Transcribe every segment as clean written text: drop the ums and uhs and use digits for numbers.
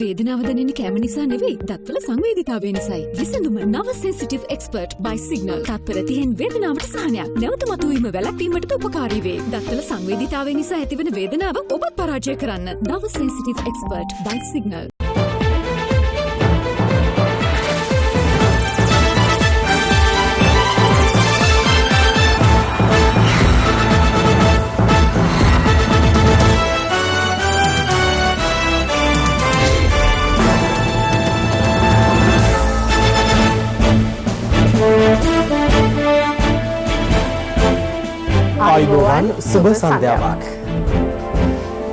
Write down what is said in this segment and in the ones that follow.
වේදනාව දැනෙන්නේ කැම නිසා නෙවෙයි, දත්වල සංවේදීතාවය නිසායි. විසඳුම නව සෙන්සිටිව් එක්ස්පර්ට් by සිග්නල්. තත්පර 30න් වේදනාවට සහනයක්. නැවත මතුවීම වැළැක්වීමට උපකාරී වේ. දත්වල සංවේදීතාවය නිසා ඇතිවන වේදනාව ඔබත් පරාජය කරන්න. නව සෙන්සිටිව් එක්ස්පර්ට් by සිග්නල්. ආයුබෝවන් සුබ සන්ධ්‍යාවක්.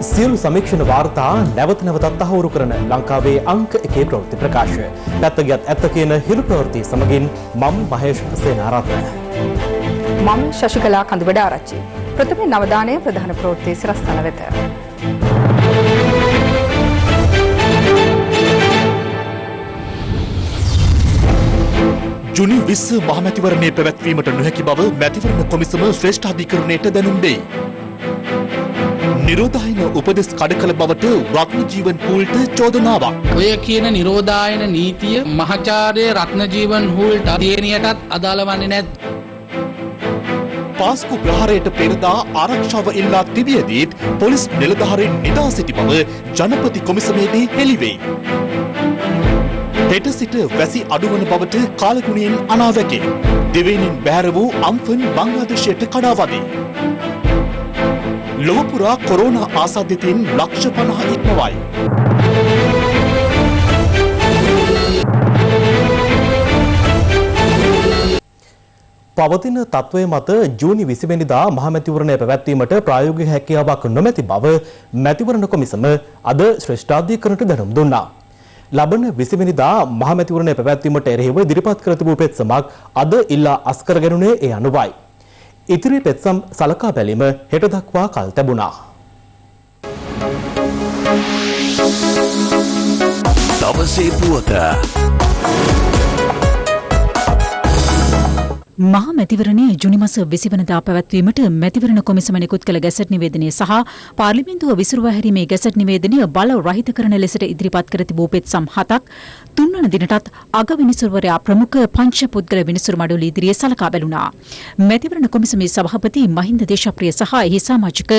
සියලු සමීක්ෂණ වාර්තා නැවත නැවතත් තහවුරු කරන ලංකාවේ අංක 1 ප්‍රවෘත්ති ප්‍රකාශය. පැත්ත ගියත් ඇත්ත කියන හිරු ප්‍රවෘත්ති සමගින් මම මහේෂ් සේනාරත්න. මම ශශිකලා කඳුබඩ ආරච්චි. ප්‍රථම නවදානය ප්‍රධාන ප්‍රවෘත්ති සිරස්තල වෙත. ජුනි 20 මහමැතිවරණයේ පැවැත්වීමට නොහැකි බව මැතිවරණ කොමිසම ශ්‍රේෂ්ඨාධිකරණයට දැනුම් දෙයි. නිරෝධායන උපදෙස් කඩකල බවට රත්නජීවන් හූල්ට චෝදනාවක්. ඔය කියන නිරෝධායන නීතිය මහාචාර්ය රත්නජීවන් හූල්ට දියණියටත් අදාළ වන්නේ නැත්. පාස්කු ප්‍රහාරයට පෙරදා ආරක්ෂාව ඉල්ලා තිබියදීත් පොලිස් නිලධාරීන් නිදා සිටි බව ජනපති කොමිසමේදී හෙළිවෙයි. හෙට සිට වැසි අඩුවන බවට කාලගුණයෙන් අනාවැකේ. දෙවයිනින් බැහැර වූ අම්ෆන් බංග්ලාදේශයට කඩාවදී. ලොව පුරා කොරෝනා ආසාදිතයින් ලක්ෂ 50 ඉක්මවයි. පවතින තත්ත්වය මත ජූනි 20 වෙනිදා මහමැතිවරණය පැවැත්වීමට ප්‍රායෝගික හැකියාවක් නොමැති බව මැතිවරණ කොමිසම අද ශ්‍රේෂ්ඨාධිකරණයට දැනුම් දුන්නා. ලබන 20 වෙනිදා මහමැතිවරණය පැවැත්වීමට එරෙහිව ඉදිරිපත් කර තිබූ පෙත්සමක් අද ඉල්ලා අස්කර ගැනුණේ ඒ අනුවයි. ඉතිරි පෙත්සම් සලකා බැලීම හෙට දක්වා කල් තැබුණා. දවසේ පුවත මහා මැතිවරණයේ ජුනි මාස 20 වෙනිදා පැවැත්වීමට මැතිවරණ කොමිසම නිකුත් කළ ගැසට් නිවේදනය සහ පාර්ලිමේන්තුව විසිරුවා හැරීමේ ගැසට් නිවේදනය බල රහිත කරන ලෙසට ඉදිරිපත් කර තිබූ පෙත්සම් 7ක් තුන්වන දිනටත් අග විනිසුරුවරයා ප්‍රමුඛ පංච පුද්ගල විනිසුරු මඩුල ඉදිරියේ සලකා බැලුණා. මැතිවරණ කොමිසමේ සභාපති මහින්ද දේශප්‍රිය සහ එහි සමාජික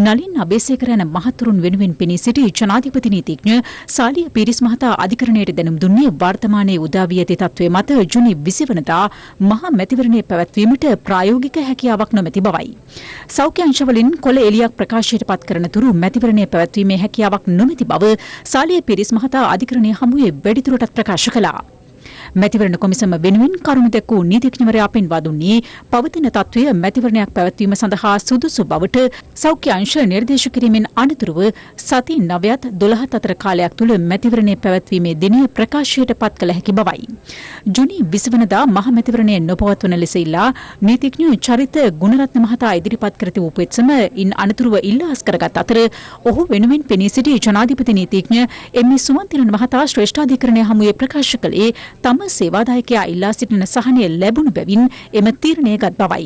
නලින් අබේසේකර යන මහතුරුන් වෙනුවෙන් පෙනී සිටි ජනාධිපති නීතිඥ සාලිය පීරිස් මහතා අධිකරණයට දැනුම් දුන්නේ වර්තමානයේ උදා වී ඇති තත්ත්වයේ මත ජුනි 20 වෙනිදා මහා මැතිවරණයේ පැවැත්වීමට ප්‍රායෝගික හැකියාවක් නොමැති බවයි. සෞඛ්‍ය අංශවලින් කොළ එළියක් ප්‍රකාශයට පත් කරන තුරු මැතිවරණයේ පැවැත්වීමේ හැකියාවක් නොමැති බව සාලිය පීරිස් මහතා අධිකරණයේ හමුවේ වැඩිදුරටත් ප්‍රකාශ කළා. මැතිවරණ කොමිසම වෙනුවෙන් කරුණු දැක්වූ නීතිඥවරයා පෙන්වා දුන්නේ පවතින තත්ත්වය මැතිවරණයක් පැවැත්වීම සඳහා සුදුසු බවට සෞඛ්‍ය අංශ නිර්දේශ කිරීමෙන් අනතුරුව සති 9ත් 12ත් අතර කාලයක් තුළ මැතිවරණය පැවැත්වීමේ දිනය ප්‍රකාශයට පත් කළ හැකි බවයි. ජුනි 20 වෙනිදා මහ මැතිවරණය නොපවත්වන ලෙස ඉල්ලා නීතිඥ චරිත ගුණරත්න මහතා ඉදිරිපත් කර තිබූ පෙත්සම ඉන් අනතුරුව ඉල්ලා අස්කරගත් අතර ඔහු වෙනුවෙන් පෙනී සිටි ජනාධිපති නීතිඥ එම්.ඒ. සුමන්තිරන් මහතා ශ්‍රේෂ්ඨාධිකරණයේ හමුවේ ප්‍රකාශ කළේ තම සේවාදායකයා ඉල්ලා සිටින සහනය ලැබුණු බැවින් එම තීරණය ගත් බවයි.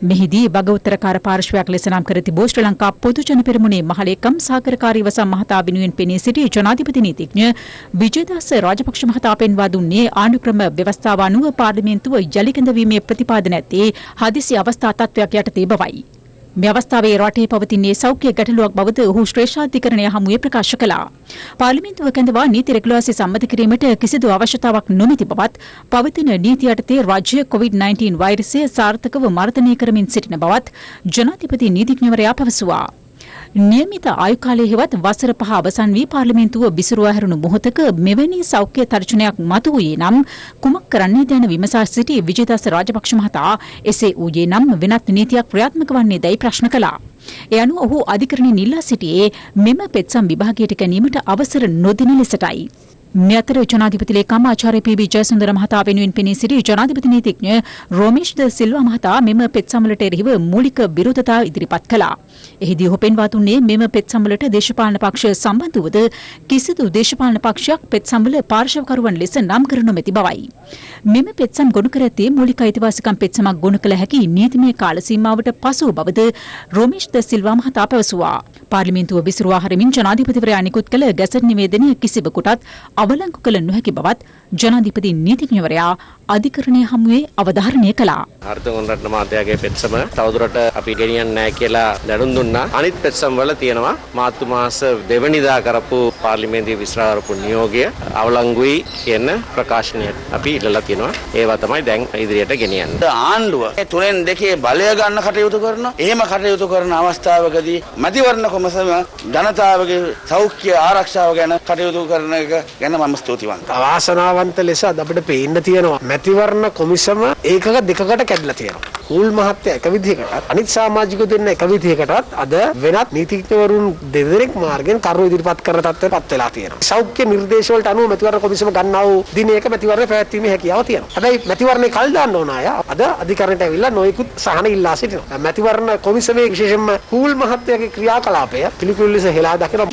මෙහිදී වගඋත්තරකාර පාර්ශ්වයක් ලෙස නම් කර තිබූ ශ්‍රී ලංකා පොදු ජන පෙරමුණේ මහලේකම් සාගරකාරී වසම් මහතා වෙනුවෙන් පෙනී සිටි ජනාධිපති නීතිඥ විජේදාස රාජපක්ෂ මහතා පෙන්වා දුන්නේ ආණ්ඩුක්‍රම ව්‍යවස්ථාව අනුව පාර්ලිමේන්තුව යලි කැඳවීමේ ප්‍රතිපාදන ඇත්තේ හදිසි අවස්ථා තත්ත්වයක් යටතේ බවයි. මේ අවස්ථාවේ රටේ පවතින්නේ සෞඛ්‍ය ගැටලුවක් බවද ඔහු ශ්‍රේෂ්ඨාධිකරණය හමුවේ ප්‍රකාශ කළා. පාර්ලිමේන්තුව කැඳවා නීති රෙගුලාසි සම්මත කිරීමට කිසිදු අවශ්‍යතාවක් නොමැති බවත් පවතින නීති යටතේ රාජ්‍ය COVID-19 වෛරසය සාර්ථකව මර්ධනය කරමින් සිටින බවත් ජනාධිපති නීතිඥවරයා පැවසුවා. නියමිත ආයු කාලයේ හෙවත් වසර 5 අවසන් වී පාර්ලිමේන්තුව විසිරුවා හැරුණු මොහොතක මෙවැනි සෞඛ්‍ය තර්ජනයක් මතුවුයේ නම් කුමක් කරන්නේද යන විමසා සිටි විජේදාස රාජපක්ෂ මහතා එසේ වූයේ නම් වෙනත් නීතියක් ක්‍රියාත්මක වන්නේ දැයි ප්‍රශ්න කළා. ඒ අනුව ඔහු අධිකරණයෙන් ඉල්ලා සිටියේ මෙම පෙත්සම් විභාගයට ගැනීමට අවසර නොදෙන ලෙසටයි. මේ අතර ජනාධිපති ලේකම් ආචාර්ය පී.බී. ජයසුන්දර මහතා වෙනුවෙන් පෙනී සිටි ජනාධිපති නීතිඥ රොමේෂ් ද සිල්වා මහතා මෙම පෙත්සම්වලට එරෙහිව මූලික විරෝධතා ඉදිරිපත් කළා. එහිදී ඔහු පෙන්වා දුන්නේ මෙම පෙත්සම්වලට දේශපාලන පක්ෂ සම්බන්ධ වූද කිසිදු දේශපාලන පක්ෂයක් පෙත්සම්වල පාර්ශවකරුවන් ලෙස නම් කර නොමැති බවයි. මෙම පෙත්සම් ගොනු කර ඇත්තේ මූලික අයිතිවාසිකම් පෙත්සමක් ගොනු කළ හැකි නීතිමය කාල සීමාවට පසු බවද රොමේෂ් ද සිල්වා මහතා පැවසුවා. පාර්ලිමේන්තුව විසිරුවා හරිමින් ජනාධිපතිවරයා නිකුත් කළ ගැසට් නිවේදනය කිසිවෙකුටත් අවලංගු කළ නොහැකි බවත් ජනාධිපති නීතිඥවරයා අධිකරණය හමුවේ අවධාරණය කළා. ආර්ථික රත්න මාත්‍යාගේ පෙත්සම තවදුරට අපි ගෙනියන්නේ නැහැ කියලා දැනුම් දුන්නා. අනිත් පෙත්සම් වල තියෙනවා මාර්තු මාස 2 වෙනිදා කරපු පාර්ලිමේන්තුවේ විස්තර කරපු නියෝගය අවලංගුයි කියන ප්‍රකාශනය අපි ඉල්ලලා තියෙනවා. ඒවා තමයි දැන් ඉදිරියට ගෙනියන්නේ. ආණ්ඩුව තුනෙන් දෙකේ බලය ගන්න කටයුතු කරනවා. එහෙම කටයුතු කරන අවස්ථාවකදී මැතිවරණ කොමසම ජනතාවගේ සෞඛ්‍ය ආරක්ෂාව ගැන කටයුතු කරන එක ගැන මම ස්තුතිවන්තයි. අවාසනාවන්ත ලෙස අද අපිට පේන්න තියෙනවා මැතිවරණ කොමිසම ඒකක දෙකකට කැඩලා තියෙනවා. හුල් මහත්තයා එක විදිහකටත් අනිත් සමාජිකයෝ දෙන්න එක විදිහකටත් අද වෙනත් නීතිඥවරුන් දෙදෙනෙක් මාර්ගෙන් කරුණු ඉදිරිපත් කරන තත්ත්වයටපත් වෙලා තියෙනවා. සෞඛ්‍ය නිර්දේශ වලට අනුව මැතිවරණ කොමිසම ගන්නා වූ දිනයක මැතිවරණ පැවැත්වීමේ හැකියාව තියෙනවා. හැබැයි මැතිවරණේ කල් දාන්න ඕන අය අද අධිකරණයට ඇවිල්ලා නොයෙකුත් සහන ඉල්ලා සිටිනවා. මැතිවරණ කොමිසමේ විශේෂයෙන්ම හුල් මහත්තයාගේ ක්‍රියාකලාපය පිළිකුල් ලෙස හෙලා දකිනවා.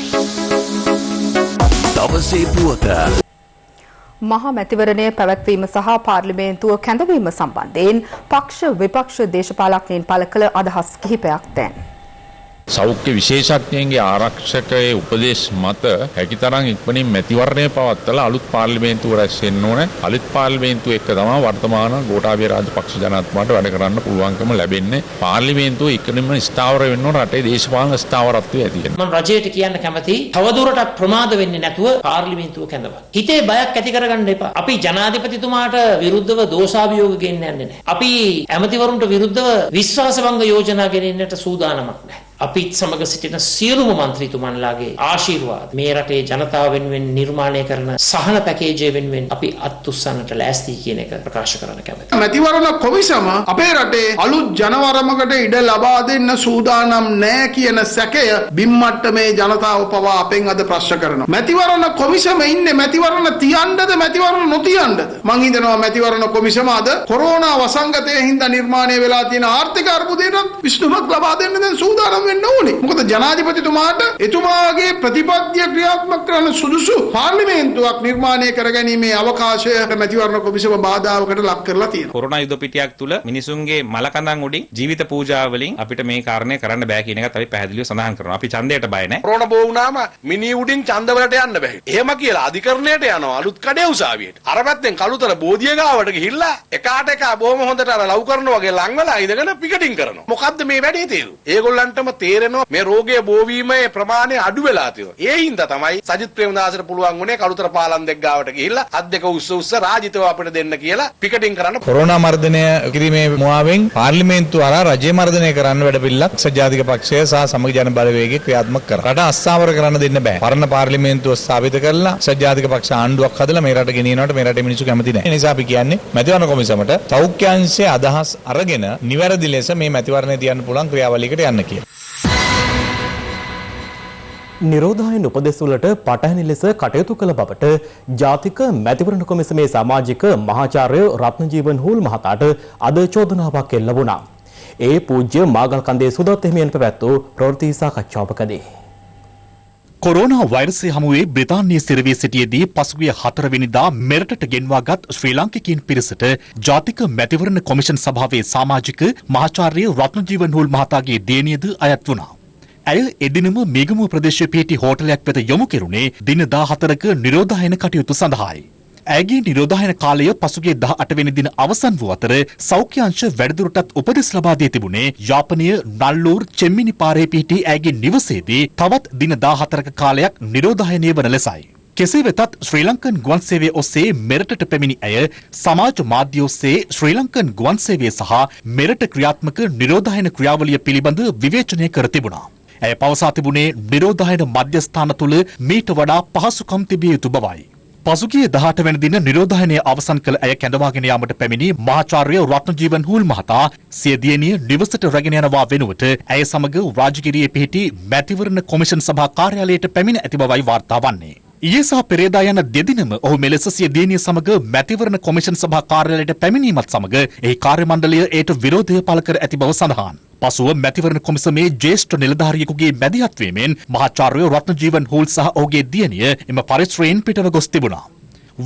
දවසේ පුවත මහා මැතිවරණය පැවැත්වීම සහ පාර්ලිමේන්තුව කැඳවීම සම්බන්ධයෙන් පක්ෂ විපක්ෂ දේශපාලකයන් පළ කළ අදහස් කිහිපයක් දැන්. සෞඛ්‍ය විශේෂඥයන්ගේ ආරක්ෂකයේ උපදේශ මත හැකිතරම් ඉක්මනින් මැතිවරණය පවත්වලා අලුත් පාර්ලිමේන්තුව රැස් වෙන්න ඕනේ. අලුත් පාර්ලිමේන්තුව එක්ක තමයි වර්තමාන ගෝඨාභය රාජපක්ෂ ජනාධිපතිතුමාට වැඩ කරන්න පුළුවන්කම ලැබෙන්නේ. පාර්ලිමේන්තුව ඉක්මනින්ම ස්ථාවර වෙන්න ඕන රටේ දේශපාලන ස්ථාවරත්වය ඇති වෙන. මම රජයට කියන්න කැමතියි තවදුරටත් ප්‍රමාද වෙන්නේ නැතුව පාර්ලිමේන්තුව කැඳවන්න. හිතේ බයක් ඇති කරගන්න එපා. අපි ජනාධිපතිතුමාට විරුද්ධව දෝෂාභියෝග ගෙන්න යන්නේ නැහැ. අපි ඇමතිවරුන්ට විරුද්ධව විශ්වාසභංග යෝජනා ගෙනෙන්නට සූදානමක් නැහැ. අපිත් සමග සිටින සියලුම මන්ත්‍රීතුමන්ලාගේ ආශිර්වාද මේ රටේ ජනතාව වෙනුවෙන් නිර්මාණය කරන සහන පැකේජය වෙනුවෙන් අපි අත්උස්සන්නට ලෑස්ති කියන එක ප්‍රකාශ කරන්න කැමතියි. මැතිවරණ කොමිසම අපේ රටේ අලුත් ජනවරමකට ඉඩ ලබා දෙන්න සූදානම් නැහැ කියන සැකය බිම්මට්ටමේ ජනතාව පවා අපෙන් අද ප්‍රශ්න කරනවා. මැතිවරණ කොමිසම ඉන්නේ මැතිවරණ තියන්නද මැතිවරණ නොතියන්නද? මං හිතනවා මැතිවරණ කොමිසම අද කොරෝනා වසංගතයේ හින්දා නිර්මාණය වෙලා තියෙන ආර්ථික අර්බුදයට විසඳුමක් ලබා දෙන්න දැන් සූදානම් වෙන්න ඕනේ. මොකද ජනාධිපතිතුමාට එතුමාගේ ප්‍රතිපත්තිය ක්‍රියාත්මක කරන සුදුසු පාර්ලිමේන්තුවක් නිර්මාණය කරගැනීමේ අවකාශය මැතිවරණ කොමිසම බාධාවකට ලක් කරලා තියෙනවා. කොරෝනා යුද පිටියක් තුල මිනිසුන්ගේ මලකඳන් උඩින් ජීවිත පූජා වලින් අපිට මේ කාරණේ කරන්න බෑ කියන එකත් අපි පැහැදිලිව සඳහන් කරනවා. අපි ඡන්දයට බය නැහැ. කොරෝනා බෝ වුණාම මිනි උඩින් ඡන්ද වලට යන්න බෑ. එහෙම කියලා අධිකරණයට යනවා අලුත් කඩේ උසාවියට. අර පැත්තෙන් කළුතර බෝධිය ගාවට ගිහිල්ලා එකාට එක බොහොම හොඳට අර ලව් කරනවා වගේ ලං වෙලා ඉඳගෙන පිකටින් කරනවා. මොකද්ද මේ වැඩේ තේරුම? ඒගොල්ලන්ටම තේරෙනවා මේ රෝගයේ බෝවීමේ ප්‍රමාණය අඩු වෙලා තියෙනවා. ඒ හින්දා තමයි සජිත් ප්‍රේමදාසට පුළුවන් වුණේ කළුතර පාලම් දෙක ගාවට ගිහිල්ලා අත් දෙක උස්ස රාජිතව අපිට දෙන්න කියලා පිකටින් කරන්න. කොරෝනා මර්ධනය කිරීමේ මුවාවෙන් පාර්ලිමේන්තුව අරා රජය මර්ධනය කරන්න වැඩපිළිවෙලක් සජාතික පක්ෂය සහ සමග ජන බලවේගය ක්‍රියාත්මක කරා. රට අස්ථාවර කරන්න දෙන්න බෑ. පරණ පාර්ලිමේන්තුව ස්ථාපිත කරලා සජාතික පක්ෂ ආණ්ඩුවක් හදලා මේ රට ගෙනියනවට මේ රටේ මිනිස්සු කැමති නැහැ. ඒ නිසා අපි කියන්නේ මැතිවරණ කොමිසමට සෞඛ්‍යාංශයේ අදහස් අරගෙන නිවැරදි ලෙස මේ මැතිවරණය තියන්න පුළුවන් ක්‍රියාවලියකට යන්න කියලා. නිරෝධායන උපදෙස්වලට පටහැනි ලෙස කටයුතු කළ බවට ජාතික මැතිවරණ කොමිසමේ සමාජික මහාචාර්ය රත්නජීවන් හූල් මහතාට අද චෝදනාවක් එල්ල වුණා. ඒ පූජ්‍ය මාගල්කන්දේ සුදත් හිමියන් පැවැත් වූ ප්‍රවෘත්ති සාකච්ඡාවකදී කොරෝනා වෛරසය හමුවේ බ්‍රිතාන්‍යයේ සිරවී සිටියේදී පසුගිය 4 වෙනිදා මෙරටට ගෙන්වාගත් ශ්‍රී ලාංකිකයින් පිරිසට ජාතික මැතිවරණ කොමිෂන් සභාවේ සමාජික මහාචාර්ය රත්නජීවන් හූල් මහතාගේ දියණියද අයත් වුණා. ඇය එදිනම මේගමුව ප්‍රදේශයේ පිහිටි හෝටලයක් වෙත යොමු කෙරුණේ දින 14ක නිරෝධායන කටයුතු සඳහායි. ඇයගේ නිරෝධායන කාලය පසුගිය 18 වෙනි දින අවසන් වූ අතර සෞඛ්‍යාංශ වැඩිදුරටත් උපදෙස් ලබා දී තිබුණේ යාපනය නල්ලූර් චෙම්මිනි පාරේ පිහිටි ඇයගේ නිවසේදී තවත් දින 14ක කාලයක් නිරෝධායනය වන ලෙසයි. කෙසේ වෙතත් ශ්‍රී ලංකන් ගුවන් සේවය ඔස්සේ මෙරටට පැමිණි ඇය සමාජ මාධ්‍ය ඔස්සේ ශ්‍රී ලංකන් ගුවන් සේවය සහ මෙරට ක්‍රියාත්මක නිරෝධායන ක්‍රියාවලිය පිළිබඳ විවේචනය කර තිබුණා. ඇය පවසා තිබුණේ නිරෝධායන මධ්‍යස්ථාන තුළ මීට වඩා පහසුකම් තිබිය යුතු බවයි. පසුගිය 18 වෙනි දින නිරෝධායනය අවසන් කළ ඇය කැඳවාගෙන යාමට පැමිණි මහාචාර්ය රත්නජීවන් හූල් මහතා සිය දියණිය නිවසට රැගෙන යනවා වෙනුවට ඇය සමග රාජගිරියේ පිහිටි මැතිවරණ කොමිෂන් සභා කාර්යාලයට පැමිණ ඇති බවයි වාර්තා වන්නේ. ඊයේ සහ පෙරේදා යන දෙදිනම ඔහු මෙලෙස සිය දියණිය සමග මැතිවරණ කොමිෂන් සභා කාර්යාලයට පැමිණීමත් සමග එහි කාර්ය මණ්ඩලය එයට විරෝධය පළ කර ඇති බව සඳහන්. පසුව මැතිවරණ කොමිසමේ ජ්‍යෙෂ්ඨ නිලධාරියෙකුගේ මැදිහත්වීමෙන් මහාචාර්ය රත්නජීවන් හූල් සහ ඔහුගේ දියණිය එම පරිශ්‍රයෙන් පිටව ගොස් තිබුණා.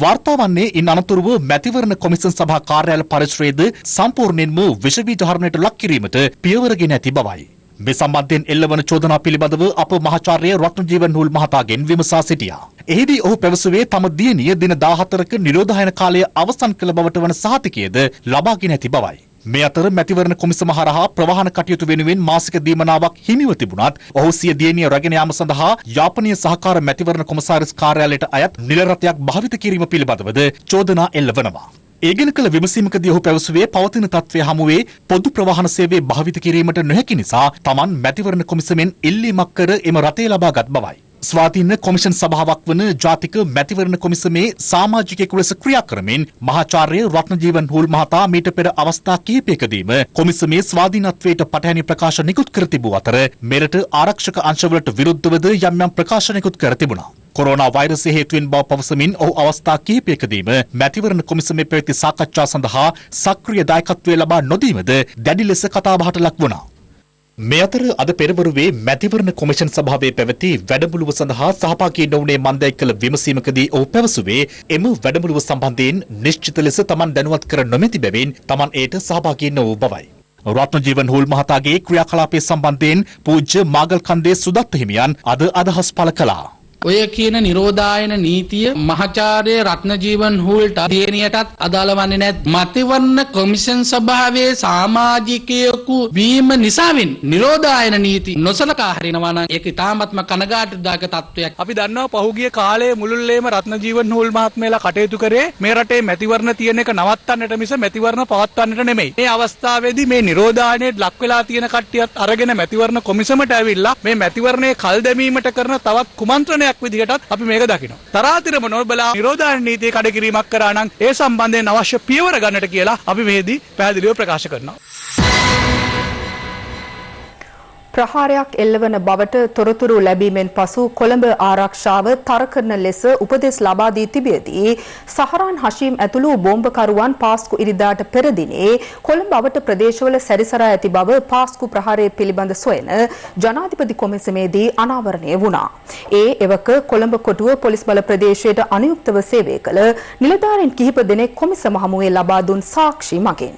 වාර්තා වන්නේ ඉන් අනතුරුව මැතිවරණ කොමිසම් සභා කාර්යාල පරිශ්‍රයේද සම්පූර්ණයෙන්ම විෂ බීජ හරණයට ලක් කිරීමට පියවරගෙන ඇති බවයි. මේ සම්බන්ධයෙන් එල්ලවන චෝදනා පිළිබඳව අප මහාචාර්ය රත්නජීවන් හුල් මහතාගෙන් විමසා සිටියා. එහිදී ඔහු පැවසුවේ තම දියණිය දින 14ක නිරෝධායන කාලය අවසන් කළ බවට වන සහතිකයද ලබාගෙන ඇති බවයි. මේ අතර මැතිවරණ කොමිසම හරහා ප්‍රවාහන කටයුතු වෙනුවෙන් මාසික දීමනාවක් හිමිව තිබුණත් ඔහු සිය දියණිය රැගෙන යාම සඳහා යාපනීය සහකාර මැතිවරණ කොමසාරිස් කාර්යාලයට අයත් නිල රථයක් භාවිත කිරීම පිළිබඳවද චෝදනා එල්ලවනවා. ඒ ගැන කළ විමසීමකදී ඔහු පැවසුවේ පවතින තත්ත්වය හමුවේ පොදු ප්‍රවාහන සේවය භාවිත කිරීමට නොහැකි නිසා Taman මැතිවරණ කොමිසමෙන් ඉල්ලීමක් කර එම රථය ලබාගත් බවයි. ස්වාධීන කොමිෂන් සභාවක් වන ජාතික මැතිවරණ කොමිසමේ සමාජිකයෙකු ලෙස ක්‍රියා කරමින් මහාචාර්ය රත්නජීවන් හුල් මහතා මීට පෙර අවස්ථා කිහිපයකදීම කොමිසමේ ස්වාධීනත්වයට පටහැනි ප්‍රකාශ නිකුත් කර තිබූ අතර මෙරට ආරක්ෂක අංශවලට විරුද්ධවද යම් යම් ප්‍රකාශ නිකුත් කර තිබුණා. කොරෝනා වෛරසය හේතුවෙන් බව පවසමින් ඔහු අවස්ථා කිහිපයකදීම මැතිවරණ කොමිසමේ පැවති සාකච්ඡා සඳහා සක්‍රීය දායකත්වය ලබා නොදීමද දැඩි ලෙස කතාබහට ලක් වුණා. මේ අතර අද පෙරවරුවේ මැතිවරණ කොමිෂන් සභාවේ පැවති වැඩමුළුව සඳහා සහභාගී නොවුනේ මන්දයි කළ විමසීමකදී ඔහු පැවසුවේ එම වැඩමුළුව සම්බන්ධයෙන් නිශ්චිත ලෙස Taman දැනුවත් කර නොමැති බැවින් Taman ඒට සහභාගී නොවූ බවයි. රත්නජීවන් හුල් මහතාගේ ක්‍රියාකලාපයේ සම්බන්ධයෙන් පූජ්‍ය මාගල්කන්දේ සුදත්ත හිමියන් අද අදහස් පළ කළා. ඔය කියන නිරෝධායන නීතිය මහාචාර්ය රත්නජීවන් හුල්ට දියණියටත් අදාළ වන්නේ නැත්. මැතිවරණ කොමිෂන් සභාවේ සමාජිකයෙකු වීම නිසාවෙන් නිරෝධායන නීති නොසලකා හරිනවා නම් ඒක ඉතාමත්ම කනගාටුදායක තත්ත්වයක්. අපි දන්නවා පහුගිය කාලයේ මුළුල්ලේම රත්නජීවන් හුල් මහත්මයාලා කටයුතු කරේ මේ රටේ මැතිවරණ තියෙන එක නවත්තන්නට මිස මැතිවරණ පවත්වන්නට නෙමෙයි. මේ අවස්ථාවේදී මේ නිරෝධායනයේ ලක් වෙලා තියෙන කට්ටියත් අරගෙන මැතිවරණ කොමිසමට ඇවිල්ලා මේ මැතිවරණයේ කල් දැමීමට කරන තවත් කුමන්ත්‍රණයක් විදිහටත් අපි මේක දකිනවා. තරාතිරම නොබලා නිරෝධායන නීතිය කඩකිරීමක් කරා නම් ඒ සම්බන්ධයෙන් අවශ්‍ය පියවර ගන්නට කියලා අපි මේදී පැහැදිලිව ප්‍රකාශ කරනවා. ප්‍රහාරයක් එල්ලවන බවට තොරතුරු ලැබීමෙන් පසු කොළඹ ආරක්ෂාව තර කරන ලෙස උපදෙස් ලබා දී තිබියදී සහරාන් හෂීම් ඇතුළු බෝම්බකරුවන් පාස්කු ඉරිදාට පෙර දිනේ කොළඹ අවට ප්‍රදේශවල සැරිසරා ඇති බව පාස්කු ප්‍රහාරය පිළිබඳ සොයන ජනාධිපති කොමිසමේදී අනාවරණය වුණා. ඒ එවක කොළඹ කොටුව පොලිස් බල ප්‍රදේශයට අනුයුක්තව සේවය කළ නිලධාරීන් කිහිප දෙනෙක් කොමිසම හමුවේ ලබා දුන් සාක්ෂි මගින්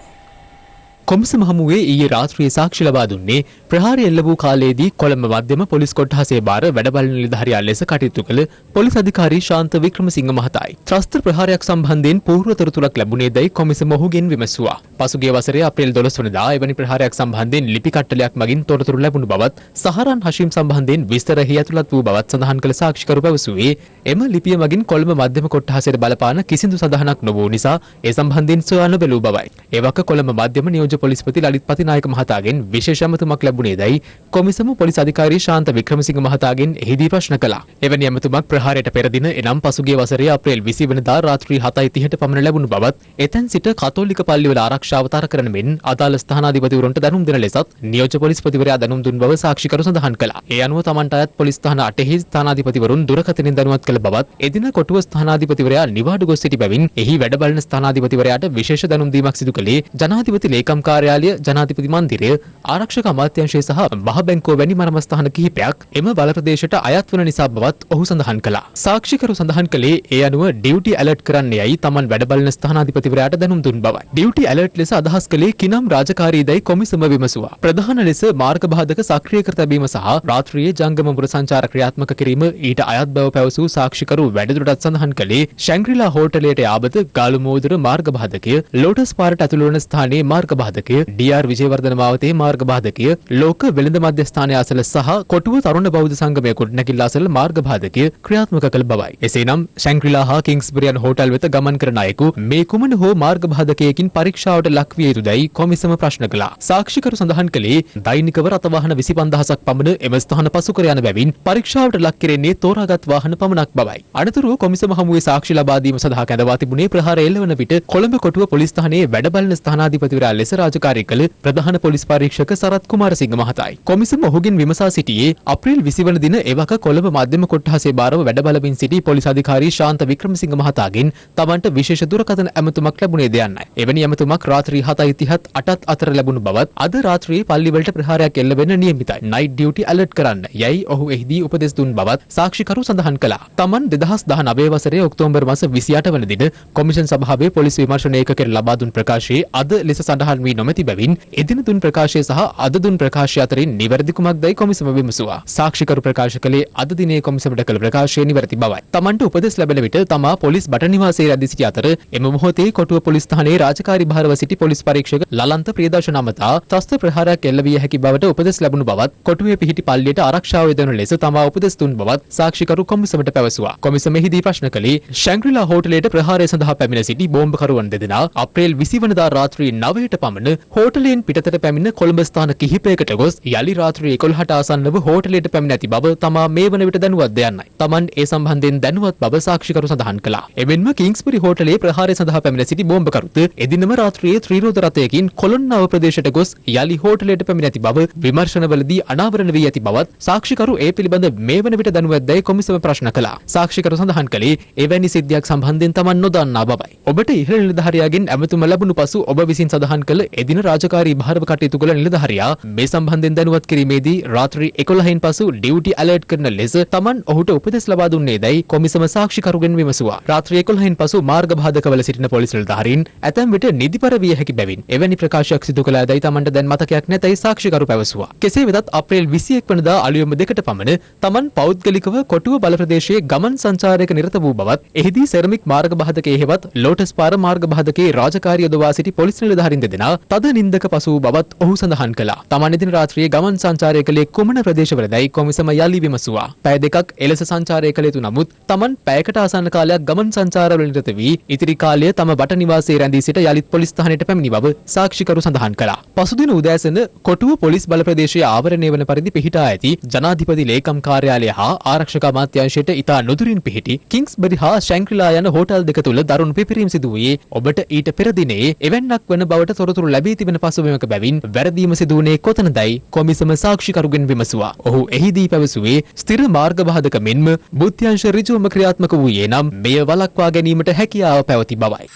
කොමිසම හමුවේ ඊයේ රාත්‍රියේ සාක්ෂි ලබා දුන්නේ ප්‍රහාරය එල්ල වූ කාලයේදී කොළඹ මධ්‍යම පොලිස් කොට්ටාසේ බාර වැඩබලන නිලධාරියා ලෙස කටයුතු කළ පොලිස් අධිකාරී ශාන්ත වික්‍රමසිංහ මහතායි. ත්‍රස්ත ප්‍රහාරයක් සම්බන්ධයෙන් පූර්ව තොරතුරක් ලැබුණේදයි කොමිසම ඔහුගෙන් විමසුවා. පසුගිය වසරේ අප්‍රේල් 12 වනදා එවැනි ප්‍රහාරයක් සම්බන්ධයෙන් ලිපි කට්ටලයක් මගින් තොරතුරු ලැබුණු බවත් සහරාන් හෂීම් සම්බන්ධයෙන් විස්තරෙහි ඇතුළත් වූ බවත් සඳහන් කළ සාක්ෂිකරු පැවසුවේ එම ලිපිය මගින් කොළඹ මධ්‍යම කොට්ටාසයට බලපාන කිසිදු සඳහනක් නොවූ නිසා ඒ සම්බන්ධයෙන් සොයන්න බැලූ බවයි. ඒ වක කොළඹ මධ්‍යම නියෝජ්‍ය පොලිස්පති ලලිත් පතිනායක මහතාගෙන් විශේෂ ඇමතුමක් ලැබුණේදයි කොමිසම පොලිස් අධිකාරී ශාන්ත වික්‍රමසිංහ මහතාගෙන් එහිදී ප්‍රශ්න කළා. එවැනි ඇමතුමක් ප්‍රහාරයට පෙර දින එනම් පසුගිය වසරේ අප්‍රේල් 20 වෙනිදා රාත්‍රී 7:30ට පමණ ලැබුණු බවත් එතෙන් සිට කතෝලික පල්ලිවල ආරක්ෂාව තර කරන මෙන් අදාළ ස්ථානාධිපතිවරුන්ට දැනුම් දෙන ලෙසත් නියෝජ්‍ය පොලිස්පතිවරයා දැනුම් දුන් බව සාක්ෂිකරු සඳහන් කළා. ඒ අනුව තමන්ට අයත් පොලිස් ස්ථාන 8හි ස්ථානාධිපතිවරුන් දුරකථනයෙන් දැනුවත් කළ බවත් එදින කොටුව ස්ථානාධිපතිවරයා නිවාඩු ගොස් සිටි බැවින් එහි වැඩ බලන ස්ථානාධිපතිවරයාට විශේෂ දැනුම් දීමක් සිදු කළේ ජනාධිපති ලේකම් කාර්යාලය, ජනාධිපති මන්දිරය, ආරක්ෂක අමාත්‍යාංශය සහ මහ බැංකුව වැනි මර්මස්ථාන කිහිපයක් එම බල ප්‍රදේශයට අයත් වන නිසා බවත් ඔහු සඳහන් කළා. සාක්ෂිකරු සඳහන් කළේ ඒ අනුව ඩියුටි ඇලර්ට් කරන්න යයි තමන් වැඩ බලන ස්ථානාධිපතිවරයාට දැනුම් දුන් බවයි. ඩියුටි ඇලර්ට් ලෙස අදහස් කළේ කිනම් රාජකාරීදයි කොමිසම විමසුවා. ප්‍රධාන ලෙස මාර්ග බාධක සක්‍රිය කර තැබීම සහ රාත්‍රියේ ජංගම මුර සංචාර ක්‍රියාත්මක කිරීම ඊට අයත් බව පැවසූ සාක්ෂිකරු වැඩිදුරටත් සඳහන් කළේ ශැංග්‍රීලා හෝටලයට යාබත ගාලු මෝදුර මාර්ග බාධකය, ලෝටස් පාරට ඇතුළු වන ස්ථානයේ මාර්ග බාධකය, ඩී.ආර්. විජේවර්ධන මාවතේ මාර්ග බාධකය, ලෝක වෙළඳ මධ්‍යස්ථානය අසල සහ කොටුව තරුණ බෞද්ධ සංගමයේ ගොඩනැගිල්ල අසල මාර්ග බාධකය ක්‍රියාත්මක කළ බවයි. එසේනම් ශැංග්‍රීලා හා කිංස්බරි යන හෝටල් වෙත ගමන් කරන අයෙකු මේ කුමන හෝ මාර්ග බාධකයකින් පරීක්ෂාවට ලක් විය යුතුදයි කොමිසම ප්‍රශ්න කළා. සාක්ෂිකරු සඳහන් කළේ දෛනිකව රථ වාහන 25000ක් පමණ එම ස්ථාන පසු කර යන බැවින් පරීක්ෂාවට ලක් කෙරෙන්නේ තෝරාගත් වාහන පමණක් බවයි. අනතුරුව කොමිසම හමුවේ සාක්ෂි ලබා දීම සඳහා කැඳවා තිබුණේ ප්‍රහාර එල්ලවන විට කොළඹ කොටුව පොලිස් ස්ථානයේ වැඩ බලන ස්ථානාධිපතිවරයා ලෙස රාජකාරී කළ ප්‍රධාන පොලිස් පරීක්ෂක සරත් කුමාරසිංහ මහතායි. කොමිසම ඔහුගෙන් විමසා සිටියේ අප්‍රේල් 20 වන දින එවක කොළඹ මධ්‍යම කොට්ටාසේ බාරව වැඩ බලමින් සිටි පොලිස් අධිකාරී ශාන්ත වික්‍රමසිංහ මහතාගෙන් තමන්ට විශේෂ දුරකථන ඇමතුමක් ලැබුණේද යන්නයි. එවැනි ඇමතුමක් රාත්‍රී 7:30ත් 8ත් අතර ලැබුණු බවත් අද රාත්‍රියේ පල්ලිවලට ප්‍රහාරයක් එල්ල වෙන්න නියමිතයි. නයිට් ඩියුටි ඇලර්ට් කරන්න යයි ඔහු එහිදී උපදෙස් දුන් බවත් සාක්ෂිකරු සඳහන් කළා. තමන් 2019 වසරේ ඔක්තෝබර් මාස 28 වන දින කොමිෂන් සභාවේ පොලිස් විමර්ශන ඒකකයට ලබා දුන් ප්‍රකාශයේ අද ලෙස සඳහන් වී වී නොමැති බැවින් එදින දුන් ප්‍රකාශය සහ අද දුන් ප්‍රකාශය අතරින් නිවැරදි කුමක්දයි කොමිසම විමසුවා. සාක්ෂිකරු ප්‍රකාශ කළේ අද දිනේ කොමිසමට කළ ප්‍රකාශය නිවැරදි බවයි. තමන්ට උපදෙස් ලැබෙන විට තමා පොලිස් බට නිවාසයේ රැඳී සිටි අතර එම මොහොතේ කොටුව පොලිස් ස්ථානයේ රාජකාරී භාරව සිටි පොලිස් පරීක්ෂක ලලන්ත ප්‍රියදර්ශන අමතා ත්‍රස්ත ප්‍රහාරයක් එල්ල විය හැකි බවට උපදෙස් ලැබුණු බවත් කොටුවේ පිහිටි පල්ලියට ආරක්ෂාව යොදවන ලෙස තමා උපදෙස් දුන් බවත් සාක්ෂිකරු කොමිසමට පැවසුවා. කොමිසමෙහිදී ප්‍රශ්න කළේ ශැන්ග්‍රීලා හෝටලයට ප්‍රහාරය සඳහා පැමිණ සිටි බෝම්බකරුවන් දෙදෙනා අප්‍රේල් 20 වනදා රාත්‍රී 9ට පමණ හෝටලයෙන් පිටතට පැමිණ කොළඹ ස්ථාන කිහිපයකට ගොස් යලි රාත්‍රී 11ට ආසන්නව හෝටලයට පැමිණ ඇති බව තමා මේ වන විට දැනුවත් යන්නයි. තමන් ඒ සම්බන්ධයෙන් දැනුවත් බව සාක්ෂිකරු සඳහන් කළා. එමෙන්ම කිංස්බරි හෝටලයේ ප්‍රහාරය සඳහා පැමිණ සිටි බෝම්බකරුත් එදිනම රාත්‍රියේ ත්‍රිරෝද රථයකින් කොළොන්නාව ප්‍රදේශයට ගොස් යලි හෝටලයට පැමිණ ඇති බව විමර්ශනවලදී අනාවරණ වී ඇති බවත් සාක්ෂිකරු ඒ පිළිබඳ මේ වන විට දැනුවත් දැයි කොමිසම ප්‍රශ්න කළා. සාක්ෂිකරු සඳහන් කළේ එවැනි සිද්ධියක් සම්බන්ධයෙන් තමන් නොදන්නා බවයි. ඔබට ඉහළ නිලධාරියාගෙන් ඇමතුම ලැබුණු පසු ඔබ විසින් සඳහන් කළ එදින රාජකාරී භාරව කටයුතු කළ නිලධාරියා මේ සම්බන්ධයෙන් දැනුවත් කිරීමේදී රාත්‍රී 11න් පසු ඩියුටි ඇලර්ට් කරන ලෙස තමන් ඔහුට උපදෙස් ලබා දුන්නේදයි කොමිසම සාක්ෂිකරුගෙන් විමසුවා. රාත්‍රී 11න් පසු මාර්ග බාධකවල සිටින පොලිස් නිලධාරීන් ඇතැම් විට නිදිපර විය හැකි බැවින් එවැනි ප්‍රකාශයක් සිදු කළාදයි තමන්ට දැන් මතකයක් නැතයි සාක්ෂිකරු පැවසුවා. කෙසේ වෙතත් අප්‍රේල් 21 වනදා අලුයම 2ට පමණ තමන් පෞද්ගලිකව කොටුව බල ප්‍රදේශයේ ගමන් සංචාරයක නිරත වූ බවත් එහිදී සෙරමික් මාර්ග බාධකයේ හෙවත් ලෝටස් පාර මාර්ග බාධකයේ රාජකාරිය යොදවා සිටි පොලිස් නිලධාරීන් දෙදෙනා තද නින්දක පසු වූ බවත් ඔහු සඳහන් කළා. තමන් එදින රාත්‍රියේ ගමන් සංචාරය කළේ කුමන ප්‍රදේශවලදයි කොමිසම යලි විමසුවා. පැය දෙකක් එලෙස සංචාරය කළ යුතු නමුත් තමන් පැයකට ආසන්න කාලයක් ගමන් සංචාරවල නිරත වී ඉතිරි කාලය තම බට නිවාසයේ රැඳී සිට යලිත් පොලිස් ස්ථානයට පැමිණි බව සාක්ෂිකරු සඳහන් කළා. පසුදින උදෑසන කොටුව පොලිස් බල ප්‍රදේශයේ ආවරණය වන පරිදි පිහිටා ඇති ජනාධිපති ලේකම් කාර්යාලය හා ආරක්ෂක අමාත්‍යාංශයට ඉතා නුදුරින් පිහිටි කිංස්බරි හා ශැන්ග්‍රීලා යන හෝටල් දෙක තුල දරුණු පිපිරීම් සිදු වූයේ ඔබට ඊට පෙර දිනේ එවැන්නක් වන බවට තොරතුරු ලැබී තිබෙන පසුබිමක බැවින් වැරදීම සිදු වුණේ කොතනදයි කොමිසම සාක්ෂිකරුගෙන් විමසුවා. ඔහු එහිදී පැවසුවේ ස්ථිර මාර්ග බාධක මෙන්ම බුද්ධ්‍යංශ ඍජුවම ක්‍රියාත්මක වූයේ නම් මෙය වළක්වා ගැනීමට හැකියාව පැවති බවයි.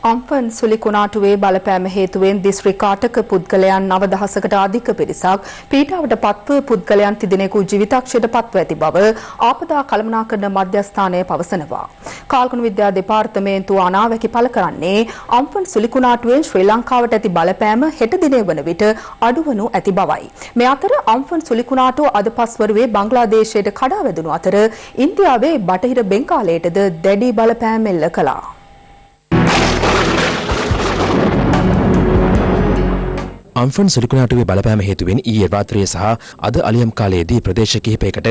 අම්පන් සුලි කුණාටුවේ බලපෑම හේතුවෙන් දිස්ත්‍රික් 8ක පුද්ගලයන් 9000කට අධික පිරිසක් පීඩාවට පත්ව පුද්ගලයන් තිදෙනෙකු ජීවිතක්ෂයට පත්ව ඇති බව ආපදා කළමනාකරන මධ්‍යස්ථානය පවසනවා. කාල්කුණු විද්‍යා දෙපාර්තමේන්තුව අනාවැකි පළ කරන්නේ අම්පන් සුලි කුණාටුවෙන් ශ්‍රී ලංකාවට ඇති බලපෑම හෙට දිනේ වන විට අඩුවනු ඇති බවයි. මේ අතර අම්පන් සුලි කුණාටුව අද පස්වරුවේ බංග්ලාදේශයට කඩා වැදුණු අතර ඉන්දියාවේ බටහිර බෙන්ගාලයටද දැඩි බලපෑම් එල්ල කළා. අම්ෆන් සුලිකුණාටුවේ බලපෑම හේතුවෙන් ඊයේ රාත්‍රියේ සහ අද අලියම් කාලයේදී ප්‍රදේශ කිහිපයකට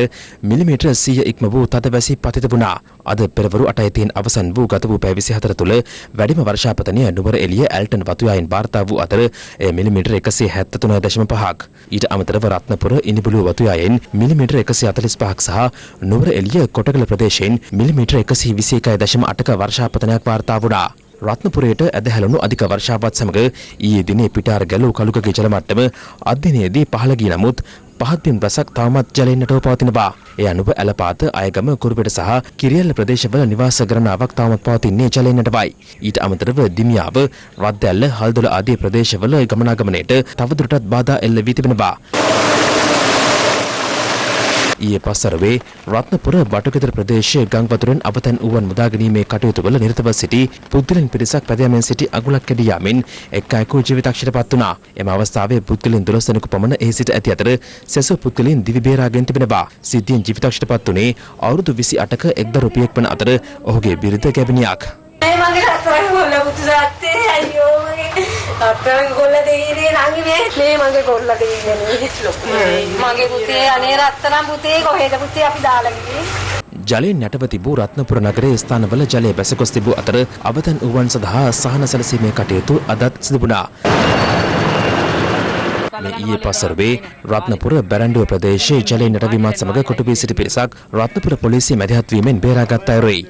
මිලිමීටර් 100 ඉක්ම වූ තදවැසි පතිත වුණා. අද පෙරවරු 8:00 අවසන් වූ ගත වූ පැය 24 තුළ වැඩිම වර්ෂාපතනය නුවර එළිය ඇල්ටන් වතුයායෙන් වාර්තා වූ අතර එය මිලිමීටර් 173.5ක්. ඊට අමතරව රත්නපුර ඉනිබුළු වතුයායෙන් මිලිමීටර් 145ක් සහ නුවර එළිය කොටගල ප්‍රදේශයෙන් මිලිමීටර් 121.8ක වර්ෂාපතනයක් වාර්තා වුණා. රත්නපුරයට ඇදහැළුණු අධික වර්ෂාපත් සමග ඊයේ දිනේ පිටාර ගැලූ කලුකගේ ජල මට්ටම අධ්‍යයනයේදී පහළ ගිය නමුත් පහත් බිම් රසක් තවමත් ජලයෙන් නටව පවතිනවා. ඒ අනුව ඇලපාත, අයගම, කුරුපෙට සහ කිරියල්ල ප්‍රදේශවල නිවාස ගණනාවක් තවමත් පවතින්නේ ජලයෙන් නටවයි. ඊට අමතරව දිමියාව, රද්දැල්ල, හල්දොල ආදී ප්‍රදේශවල ගමනාගමනයට තවදුරටත් බාධා එල්ල වී තිබෙනවා. ඊයේ පස්වරුවේ රත්නපුර බටුගෙදර ප්‍රදේශයේ ගම් වතුරෙන් අවතැන් වූවන් මුදා ගැනීමේ කටයුතු වල නිරතව සිටි පුද්ගලයන් පිරිසක් පැදයමින් සිටි අගුලක් කැඩී යාමෙන් එක් අයෙකු ජීවිතක්ෂයට පත් වුණා. එම අවස්ථාවේ පුද්ගලයන් 12 දෙනෙකු පමණ එහි සිට ඇති අතර සැසු පුද්ගලයන් දිවි බේරාගෙන තිබෙනවා. සිද්ධියෙන් ජීවිතක්ෂයට පත් වුණේ අවුරුදු 28ක එක් දරුවෙක් වන අතර ඔහුගේ බිරිඳ ගැබිනියක්. මගේ අතේ ගොල්ල පුතුසාත්තේ අයියෝ මගේ අතේ ගොල්ල දෙයිනේ නංගි මේ මගේ ගොල්ල දෙයිනේ මගේ පුතේ අනේ රත්තරන් පුතේ කොහෙද පුතේ අපි දාලා ගියේ. ජලයෙන් යටව තිබූ රත්නපුර නගරයේ ස්ථානවල ජලය බැසගොස් තිබූ අතර අවතැන් වූවන් සඳහා සහන සැලසීමේ කටයුතු අදත් සිදු වුණා. මේ ඊයේ පස්වරුවේ රත්නපුර බැරණ්ඩුව ප්‍රදේශයේ ජලයෙන් යටවීමත් සමග කොටු වී සිටි පිරිසක් රත්නපුර පොලිසිය මැදිහත් වීමෙන් බේරාගත් අයුරුයි.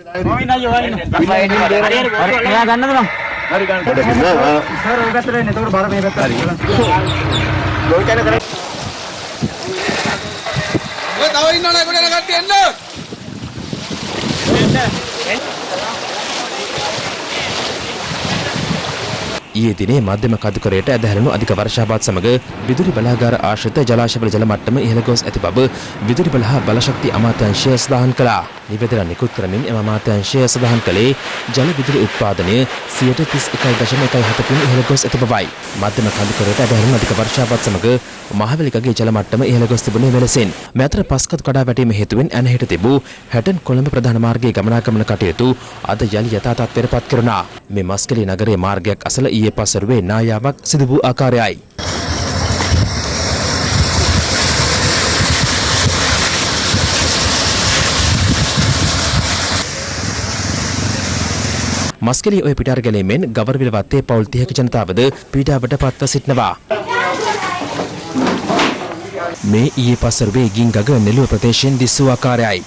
ඊයේ දිනේ මධ්‍යම කඳුකරයට ඇදහැරුණු අධික වර්ෂාපාත සමග විදුලි බලාගාර ආශ්‍රිත ජලාශවල ජල මට්ටම ඉහළ ගොස් ඇති බව විදුලි බල හා බලශක්ති අමාත්‍යාංශය සඳහන් කළා. නිවේදන නිකුත් කරමින් එම අමාත්‍යාංශය සඳහන් කළේ ජල විදුලි උත්පාදනය 31.17කින් ඉහළ ගොස් ඇති බවයි. මධ්‍යම කඳුකරට ඇබැහැරුණු අධික වර්ෂාවත් සමග මහවැලිකගේ ජල මට්ටම ඉහළ ගොස් තිබුණේ මෙලෙසින්. මේ අතර පස්කත් කඩා වැටීම හේතුවෙන් ඇනහිට තිබූ හැටන් කොළඹ ප්‍රධාන මාර්ගයේ ගමනාගමන කටයුතු අද යලි යථා තත්ත්වයට පත් කෙරුණා. මේ මස්කලී නගරයේ මාර්ගයක් අසල ඊයේ පස්වරුවේ නායාවක් සිදු වූ ආකාරයයි. මස්කලී ඔය පිටාර ගැලීමෙන් ගවරවිල වත්තේ පවුල් 30ක ජනතාවද පීඩාවට පත්ව සිටිනවා. මේ ඊයේ පස්වරුවේ ගින්ගග නෙළුව ප්‍රදේශයෙන් දිස් වූ ආකාරයයි.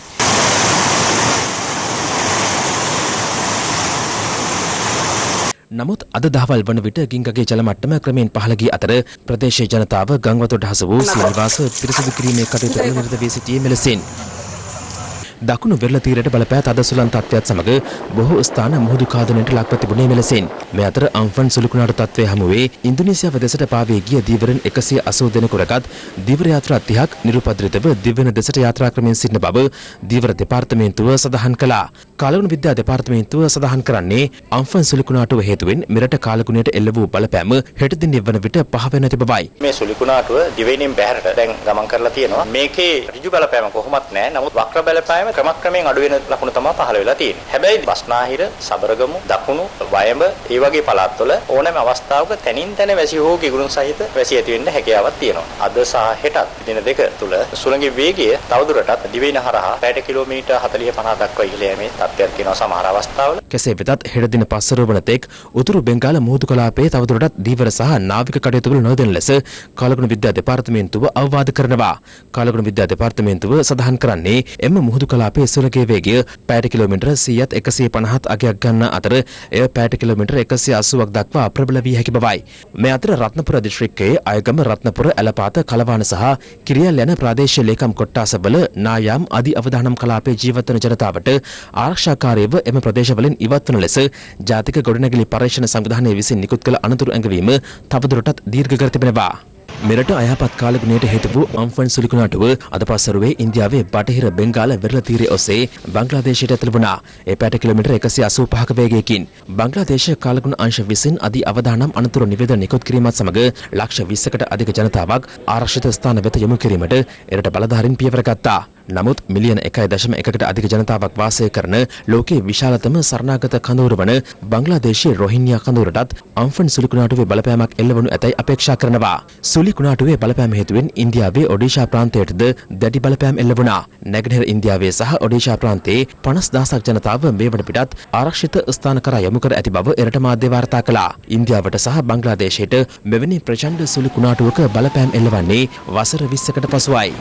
නමුත් අද දහවල් වන විට ගින්ගගේ ජල මට්ටම ක්‍රමයෙන් පහළ ගිය අතර ප්‍රදේශයේ ජනතාව ගංවතුට හසු වූ සිය නිවාස පිරිසිදු කිරීමේ කටයුතු වල නිරත වී සිටියේ මෙලෙසින්. දකුණු වෙරළ තීරයට බලපෑ තද සුළං තත්ත්වයක් සමග බොහෝ ස්ථාන මුහුදු කාදනයට ලක්ව තිබුණේ මෙලෙසින්. මේ අතර අම්ෆන් සුළුකුණාට තත්ත්වය හමුවේ ඉන්දුනීසියාව දෙසට පාවී ගිය දීවරන් 180 දෙනෙකු රැගත් දීවර යාත්‍රා 30ක් නිරුපද්‍රිතව දිවයින දෙසට යාත්‍රා ක්‍රමයෙන් සිටින බව දීවර දෙපාර්තමේන්තුව සඳහන් කළා. කාලගුණ විද්‍යා දෙපාර්තමේන්තුව සඳහන් කරන්නේ අම්ෆන් සුළුකුණාටුව හේතුවෙන් මෙරට කාලගුණයට එල්ල වූ බලපෑම හෙට දිනේ වන විට පහ වෙන ඇති බවයි. මේ සුළුකුණාටුව දිවයිනින් බැහැරට දැන් ගමන් කරලා තියෙනවා. මේකේ ඍජු බලපෑම කොහොමත් නැහැ. නමුත් වක්‍ර බලපෑම ක්‍රමක්‍රමයෙන් අඩු වෙන ලකුණු තමයි පහළ වෙලා තියෙන්නේ. හැබැයි බස්නාහිර, සබරගමු, දකුණු, වයඹ ඒ වගේ පළාත්වල ඕනෑම අවස්ථාවක තනින් තන වැසි හෝ කිගුරුන් සහිත වැසි ඇති වෙන්න හැකියාවක් තියෙනවා. අද සහ හෙටත් දින දෙක තුල සුළඟේ වේගය තවදුරටත් දිවයින හරහා පැයට කිලෝමීටර් 40-50 දක්වා ඉහළ යෑමේ තත්ත්වයක් තියෙනවා සමහර අවස්ථාවල. කෙසේ වෙතත් හෙට දින පස්වර වන තෙක් උතුරු බෙන්ගාල මුහුදු කලාපයේ තවදුරටත් දීවර සහ නාවික කටයුතු වල නොදෙන ලෙස කාලගුණ විද්‍යා දෙපාර්තමේන්තුව අවවාද කරනවා. කාලගුණ විද්‍යා දෙපාර්තමේන්තුව සඳහන් කරන්නේ එම මුහුදු කලාපයේ සුළඟේ වේගය පැයට කිලෝමීටර 100ත් 150ත් අගයක් ගන්න අතර එය පැයට කිලෝමීටර 180ක් දක්වා ප්‍රබල වී හැකි බවයි. මේ අතර රත්නපුර දිස්ත්‍රික්කයේ අයගම රත්නපුර ඇලපාත කලවාන සහ කිරියල් යන ප්‍රාදේශීය ලේකම් කොට්ටාසවල නායම් අධි අවදානම් කලාපයේ ජීවත් වන ජනතාවට ආරක්ෂාකාරීව එම ප්‍රදේශවලින් ඉවත් වන ලෙස ජාතික ගොඩනැගිලි පරීක්ෂණ සංවිධානය විසින් නිකුත් කළ අනතුරු ඇඟවීම තවදුරටත් දීර්ඝ කර තිබෙනවා. මෙරට අයහපත් කාලගුණයට හේතු වූ අම්ෆන් සුළුකුණාටුව අද පස්වරුවේ ඉන්දියාවේ බටහිර බෙන්ගාල වෙරළ තීරය ඔස්සේ බංග්ලාදේශයට ඇතුළු වුණා. ඒ පැයට කිලෝමීටර 185ක වේගයකින් බංග්ලාදේශ කාලගුණ අංශ විසින් අධි අවදානම් අනතුරු නිවේදන නිකුත් කිරීමත් සමග ලක්ෂ 20කට අධික ජනතාවක් ආරක්ෂිත ස්ථාන වෙත යොමු කිරීමට එරට බලධාරීන් පියවර ගත්තා. නමුත් මිලියන 1.1කට අධික ජනතාවක් වාසය කරන ලෝකයේ විශාලතම සරණාගත කඳවුර වන බංග්ලාදේශයේ රොහින්යා කඳවුරටත් අම්ෆන් සුළුකුණාටුවේ බලපෑමක් එල්ලවනු ඇතැයි අපේක්ෂා කරනවා. සුළුකුණාටුවේ බලපෑම හේතුවෙන් ඉන්දියාවේ ඔඩිෂා ප්‍රාන්තයටද දැඩි බලපෑම් එල්ල වුණා. නැගෙනහිර ඉන්දියාවේ සහ ඔඩිෂා ප්‍රාන්තයේ 50000ක් ජනතාව මේ වන පිටත් ආරක්ෂිත ස්ථාන කරා යොමු කර ඇති බව එරට මාධ්‍ය වාර්තා කළා. ඉන්දියාවට සහ බංග්ලාදේශයට මෙවැනි ප්‍රචණ්ඩ සුළුකුණාටුවක බලපෑම් එල්ලවන්නේ වසර 20කට පසුවයි.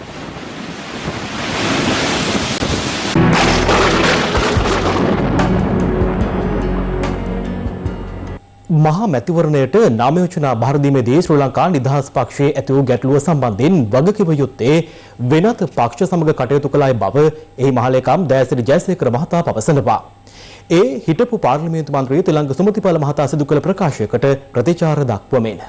මහා මැතිවරණයට නාම යෝජනා බාර දීමේදී ශ්‍රී ලංකා නිදහස් පක්ෂයේ ඇති වූ ගැටලුව සම්බන්ධයෙන් වගකිව යුත්තේ වෙනත් පක්ෂ සමග කටයුතු කළයි බව එහි මහලේකම් දයාසිරි ජයසේකර මහතා පවසනවා. ඒ හිටපු පාර්ලිමේන්තු මන්ත්‍රී තිලංග සුමතිපාල මහතා සිදු කළ ප්‍රකාශයකට ප්‍රතිචාර දක්වමින්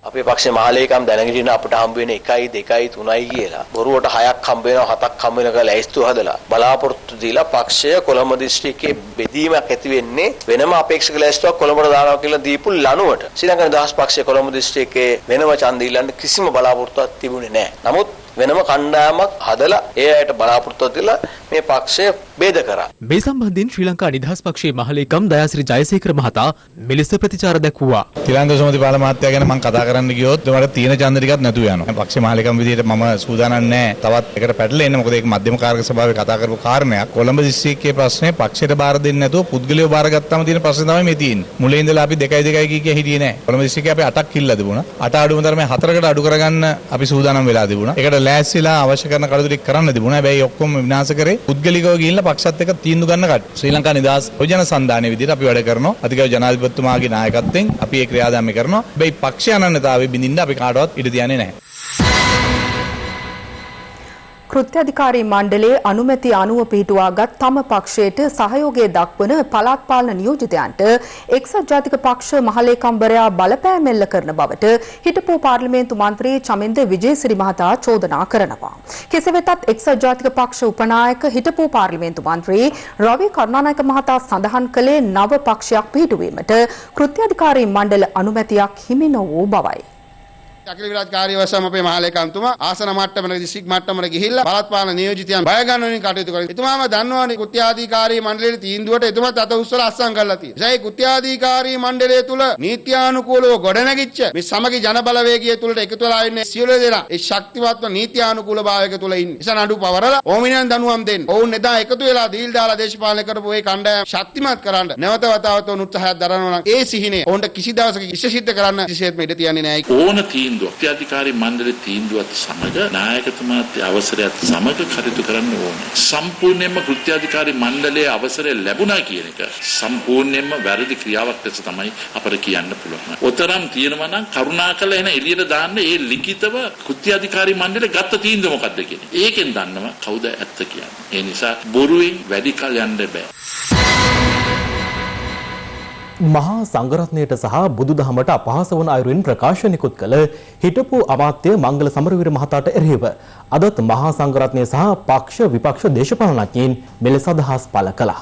අපේ පක්ෂේ මහලේකම් දැනගෙන ඉන්න අපිට හම්බ වෙන 1යි 2යි 3යි කියලා බොරුවට 6ක් හම්බ වෙනවා 7ක් හම්බ වෙනවා කියලා ඇයිස්තු හදලා බලාපොරොත්තු දීලා පක්ෂය කොළඹ දිස්ත්‍රික්කයේ බෙදීමක් ඇති වෙන්නේ වෙනම අපේක්ෂක ලැයිස්තුවක් කොළඹට දානවා කියලා දීපු ලනුවට ශ්‍රී ලංකා නිදහස් පක්ෂය කොළඹ දිස්ත්‍රික්කයේ වෙනම ඡන්ද ඉල්ලන්න කිසිම බලාපොරොත්තුවක් තිබුණේ නැහැ. නමුත් වෙනම කණ්ඩායමක් හදලා ඒ අයට බලාපොරොත්තු දීලා මේ පක්ෂය බෙද කරා. මේ සම්බන්ධයෙන් ශ්‍රී ලංකා නිදහස් පක්ෂයේ මහලේකම් දයාසිරි ජයසේකර මහතා මෙලෙස ප්‍රතිචාර දැක්වුවා. තිලංග සුමතිපාල මහත්තයා ගැන මම කතා කරන්න ගියොත් මට තියෙන ඡන්ද ටිකක් නැතුව යනවා. පක්ෂේ මහලේකම් විදිහට මම සූදානම් නැහැ. තවත් එකට පැටලෙන්න එන්න. මොකද ඒක මධ්‍යම කාර්ය සභාවේ කතා කරපු කාරණයක්. කොළඹ දිස්ත්‍රික්කයේ ප්‍රශ්නේ පක්ෂයට බාර දෙන්නේ නැතුව පුද්ගලයෝ බාරගත්තාම තියෙන ප්‍රශ්නේ තමයි මේ තියෙන්නේ. මුලින් ඉඳලා අපි 2යි කිය හිටියේ නැහැ. කොළඹ දිස්ත්‍රික්කයේ අපි 8ක් කිල්ල තිබුණා. 8 අඩුම තරමේ 4කට අඩු කරගන්න අපි සූදානම් වෙලා තිබුණා. ඒකට ලෑස්තිලා අවශ්‍ය කරන කටයුතු ටික කරන්න තිබුණා. හැබැයි ඔක්කොම විනාශ කරේ පුද්ගලිකව ගිහිල්ලා පක්ෂත් එක්ක තීන්දුව ගන්න කට්ටිය. ශ්‍රී ලංකා නිදහස් යෝජන සන්ධානයේ විදිහට අපි වැඩ කරනවා. අධිකරු ජනාධිපතිතුමාගේ නායකත්වයෙන් අපි ඒ ක්‍රියාදාමය කරනවා. හැබැයි පක්ෂ අනන්‍යතාවය බිඳින්න අපි කාටවත් ඉඩ තියන්නේ නැහැ. කෘත්‍යාධිකාරී මණ්ඩලයේ අනුමැතිය අනුව පිහිටුවාගත් තම පක්ෂයට සහයෝගය දක්වන පළාත් පාලන නියෝජිතයන්ට එක්සත් ජාතික පක්ෂ මහලේකම්වරයා බලපෑම් එල්ල කරන බවට හිටපු පාර්ලිමේන්තු මන්ත්‍රී චමින්ද විජේසිරි මහතා චෝදනා කරනවා. කෙසේ වෙතත් එක්සත් ජාතික පක්ෂ උපනායක හිටපු පාර්ලිමේන්තු මන්ත්‍රී රවි කරුණානායක මහතා සඳහන් කළේ නව පක්ෂයක් පිහිටුවීමට කෘත්‍යාධිකාරී මණ්ඩල අනුමැතියක් හිමි නොවූ බවයි. අකිල විරාජ් කාර්යවසම අපේ මහලේකම්තුමා ආසන මට්ටමට දිස්ත්‍රික් මට්ටමට ගිහිල්ලා පළාත් පාලන නියෝජිතයන් බය ගන්නවලින් කටයුතු කරා. එතුමාම දන්නවනේ කෘත්‍යාධිකාරී මණ්ඩලයේ තීන්දුවට එතුමාත් අත උස්සලා අස්සම් කරලා තියෙනවා. ඒ කෘත්‍යාධිකාරී මණ්ඩලය තුල නීත්‍යානුකූලව ගොඩනැගිච්ච මේ සමගි ජනබලවේගය තුලට එකතු වෙලා ඉන්නේ සියලු දෙනා ඒ ශක්තිවත්ව නීත්‍යානුකූල භාවයක තුල ඉන්නේ. නිසා නඩු පවරලා ඕමිනියන් දනුවම් දෙන්න. ඔවුන් එදා එකතු වෙලා දීල් දාලා දේශපාලනය කරපු ඒ කණ්ඩායම ශක්තිමත් කරන්න නැවත වතාවට උත්සාහයක් දරනවා නම් ඒ සිහිනේ ඔවුන්ට කිසි දවසක ඉෂ සිද්ධ කරන්න කිසිසේත්ම ඉඩ තියන්නේ නැහැ. ඕන තීන්දුව අධිකාරී මණ්ඩලයේ තීන්දුවත් සමග නායකතුමාත් අවසරයත් සමග කටයුතු කරන්න ඕනේ. සම්පූර්ණයෙන්ම කෘත්‍යාධිකාරී මණ්ඩලයේ අවසරය ලැබුණා කියන එක සම්පූර්ණයෙන්ම වැරදි ක්‍රියාවක් ලෙස තමයි අපිට කියන්න පුළුවන්. ඔතරම් තියෙනවා නම් කරුණාකරලා එන එළියට දාන්න ඒ ලිඛිතව කෘත්‍යාධිකාරී මණ්ඩලය ගත්ත තීන්දුව මොකක්ද කියන්නේ. ඒකෙන් දන්නවා කවුද ඇත්ත කියන්නේ. ඒ නිසා බොරුවෙන් වැඩි කල් යන්න බෑ. මහා සංඝරත්නයට සහ බුදුදහමට අපහාස වන අයුරින් ප්‍රකාශ නිකුත් කළ හිටපු අමාත්‍ය මංගල සමරවීර මහතාට එරෙහිව අදත් මහා සංඝරත්නය සහ පක්ෂ විපක්ෂ දේශපාලනඥයින් මෙලෙස අදහස් පළ කළා.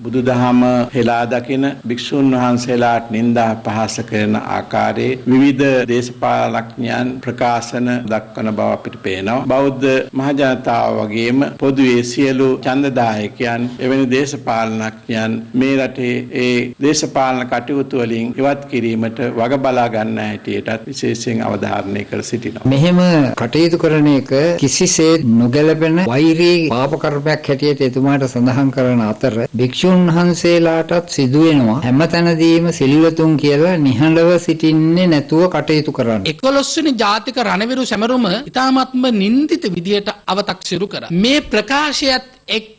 බුදුදහම හෙලා දකින භික්ෂුන් වහන්සේලාට නින්දා පහස කරන ආකාරයේ විවිධ දේශපාලනඥයන් ප්‍රකාශන දක්වන බව අපිට පේනවා. බෞද්ධ මහජනතාව වගේම පොදුවේ සියලු ඡන්දදායකයන් එවැනි දේශපාලනඥයන් මේ රටේ ඒ දේශපාලන කටයුතු වලින් ඉවත් කිරීමට වග බලා ගන්න හැටියටත් විශේෂයෙන් අවධාරණය කර සිටිනවා. මෙහෙම කටයුතු කරන එක කිසිසේත් නොගැලපෙන වෛරී පාප කර්මයක් හැටියට එතුමාට සඳහන් කරන අතර භික්ෂුන් වහන්සේලාටත් සිදු වෙනවා හැමතැනදීම සිල්වතුන් කියලා නිහඬව සිටින්නේ නැතුව කටයුතු කරන්න. 11 වෙනි ජාතික රණවිරු සැමරුම ඉතාමත්ම නින්දිත විදියට අවතක්සේරු කරා. මේ ප්‍රකාශයත් එක්ක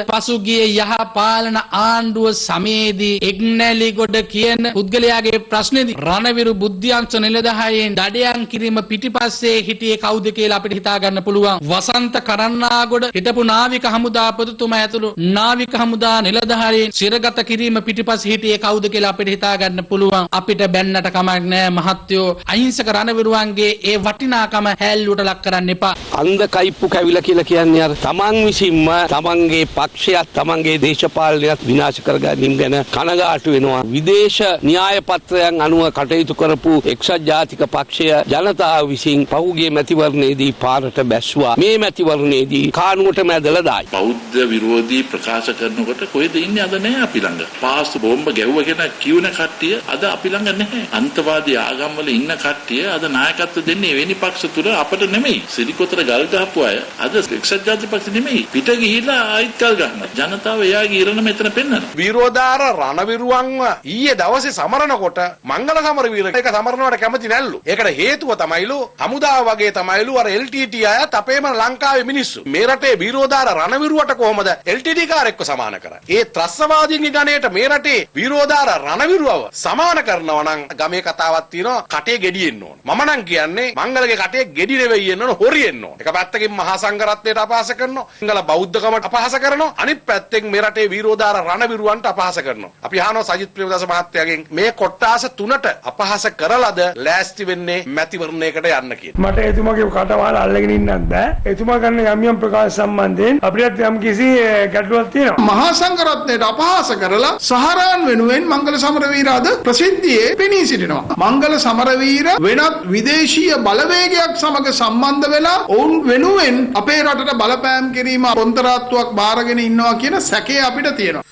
පසුගිය යහපාලන ආණ්ඩුව සමයේදී එක්නැලිගොඩ කියන පුද්ගලයාගේ ප්‍රශ්නේදී රණවිරු බුද්ධ්‍යංශ නිලධාරීන් දඩයන් කිරීම පිටිපස්සේ හිටියේ කවුද කියලා අපිට හිතා ගන්න පුළුවන්. වසන්ත කරන්නාගොඩ හිටපු නාවික හමුදාපතිතුමා ඇතුළු නාවික හමුදා නිලධාරීන් සිරගත කිරීම පිටිපස්සේ හිටියේ කවුද කියලා අපිට හිතා ගන්න පුළුවන්. අපිට බැන්නට කමක් නැහැ මහත්තයෝ. අහිංසක රණවිරුවන්ගේ ඒ වටිනාකම හැල්ලුවට ලක් කරන්න එපා. අන්ධ කයිප්පු කැවිලා කියලා කියන්නේ අර තමන් විසින්ම තමන්ගේ පක්ෂයත් තමන්ගේ දේශපාලනයත් විනාශ කර ගැනීම ගැන කනගාටු වෙනවා. විදේශ න්‍යාය පත්‍රයන් අනුව කටයුතු කරපු එක්සත් ජාතික පක්ෂය ජනතාව විසින් පහුගිය මැතිවරණයේදී පාරට බැස්සුවා. මේ මැතිවරණයේදී කානුවට මැදලා දායි. බෞද්ධ විරෝධී ප්‍රකාශ කරනකොට කොහෙද ඉන්නේ අද නැහැ අපි ළඟ. පාස් බෝම්බ ගැව්වගෙන කියුණ කට්ටිය අද අපි ළඟ නැහැ. අන්තවාදී ආගම් වල ඉන්න කට්ටිය අද නායකත්ව දෙන්නේ වෙනි පක්ෂ තුල අපිට නෙමෙයි. සිරිකොතර ගල් ගහපු අය අද එක්සත් ජාතික පක්ෂ නෙමෙයි. පිට ගිහිලා කල් ගන්න. ජනතාව එයාගේ ඉරණ මෙතන පෙන්නන. විරෝධාර රණවිරුවන්ව ඊයේ දවසේ සමරනකොට මංගල සමරවීර එක සමරනවට කැමති නැල්ලු. ඒකට හේතුව තමයිලු හමුදාව වගේ තමයිලු අර LTT අයත් අපේම ලංකාවේ මිනිස්සු. මේ රටේ විරෝධාර රණවිරුවට කොහොමද LTT කාරෙක්ව සමාන කරන්නේ? ඒ ත්‍රස්තවාදීන්ගේ ගණයට මේ රටේ විරෝධාර රණවිරුවව සමාන කරනවා නම් ගමේ කතාවක් තියෙනවා කටේ ගෙඩියෙන්න ඕන. මම නම් කියන්නේ මංගලගේ කටේ ගෙඩි නෙවෙයි එන්න ඕන හොරියෙන්න ඕන. එක පැත්තකින් මහා සංඝරත්නයට අපහාස කරනවා. සිංහල බෞද්ධකමට අපහාස කරනවා. අනිත් පැත්තෙන් මේ රටේ විරෝධාර රණවිරුවන්ට අපහාස කරනවා. අපි අහනවා සජිත් ප්‍රේමදාස මහත්තයාගෙන් මේ කොට්ටාස තුනට අපහාස කරලාද ලෑස්ති වෙන්නේ මැතිවරණයකට යන්න කියලා. මට එතුමාගේ කටවහල අල්ලගෙන ඉන්නත් බෑ. එතුමා කරන යම් ප්‍රකාශ සම්බන්ධයෙන් අපිට යම් කිසි ගැටලුවක් තියෙනවා. මහා සංඝරත්නයට අපහාස කරලා සහරාන් වෙනුවෙන් මංගල සමරවීර අද ප්‍රසිද්ධියේ පෙනී සිටිනවා. මංගල සමරවීර වෙනත් විදේශීය බලවේගයක් සමග සම්බන්ධ වෙලා ඔවුන් වෙනුවෙන් අපේ රටට බලපෑම් කිරීම පොන්තරාත්තුවක් බාරගෙන ඉන්නවා කියන සැකය අපිට තියෙනවා.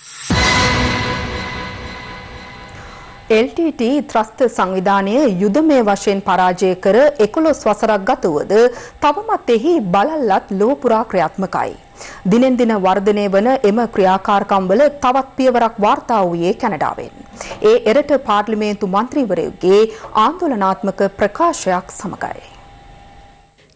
LTT ත්‍රස්ත සංවිධානය යුදමය වශයෙන් පරාජය කර 11 වසරක් ගත වුවද තවමත් එහි බලල්ලත් ලොව පුරා ක්‍රියාත්මකයි. දිනෙන් දින වර්ධනය වන එම ක්‍රියාකාරකම්වල තවත් පියවරක් වාර්තා වූයේ කැනඩාවෙන්. ඒ එරට පාර්ලිමේන්තු මන්ත්‍රීවරයෙකුගේ ආන්දෝලනාත්මක ප්‍රකාශයක් සමගයි.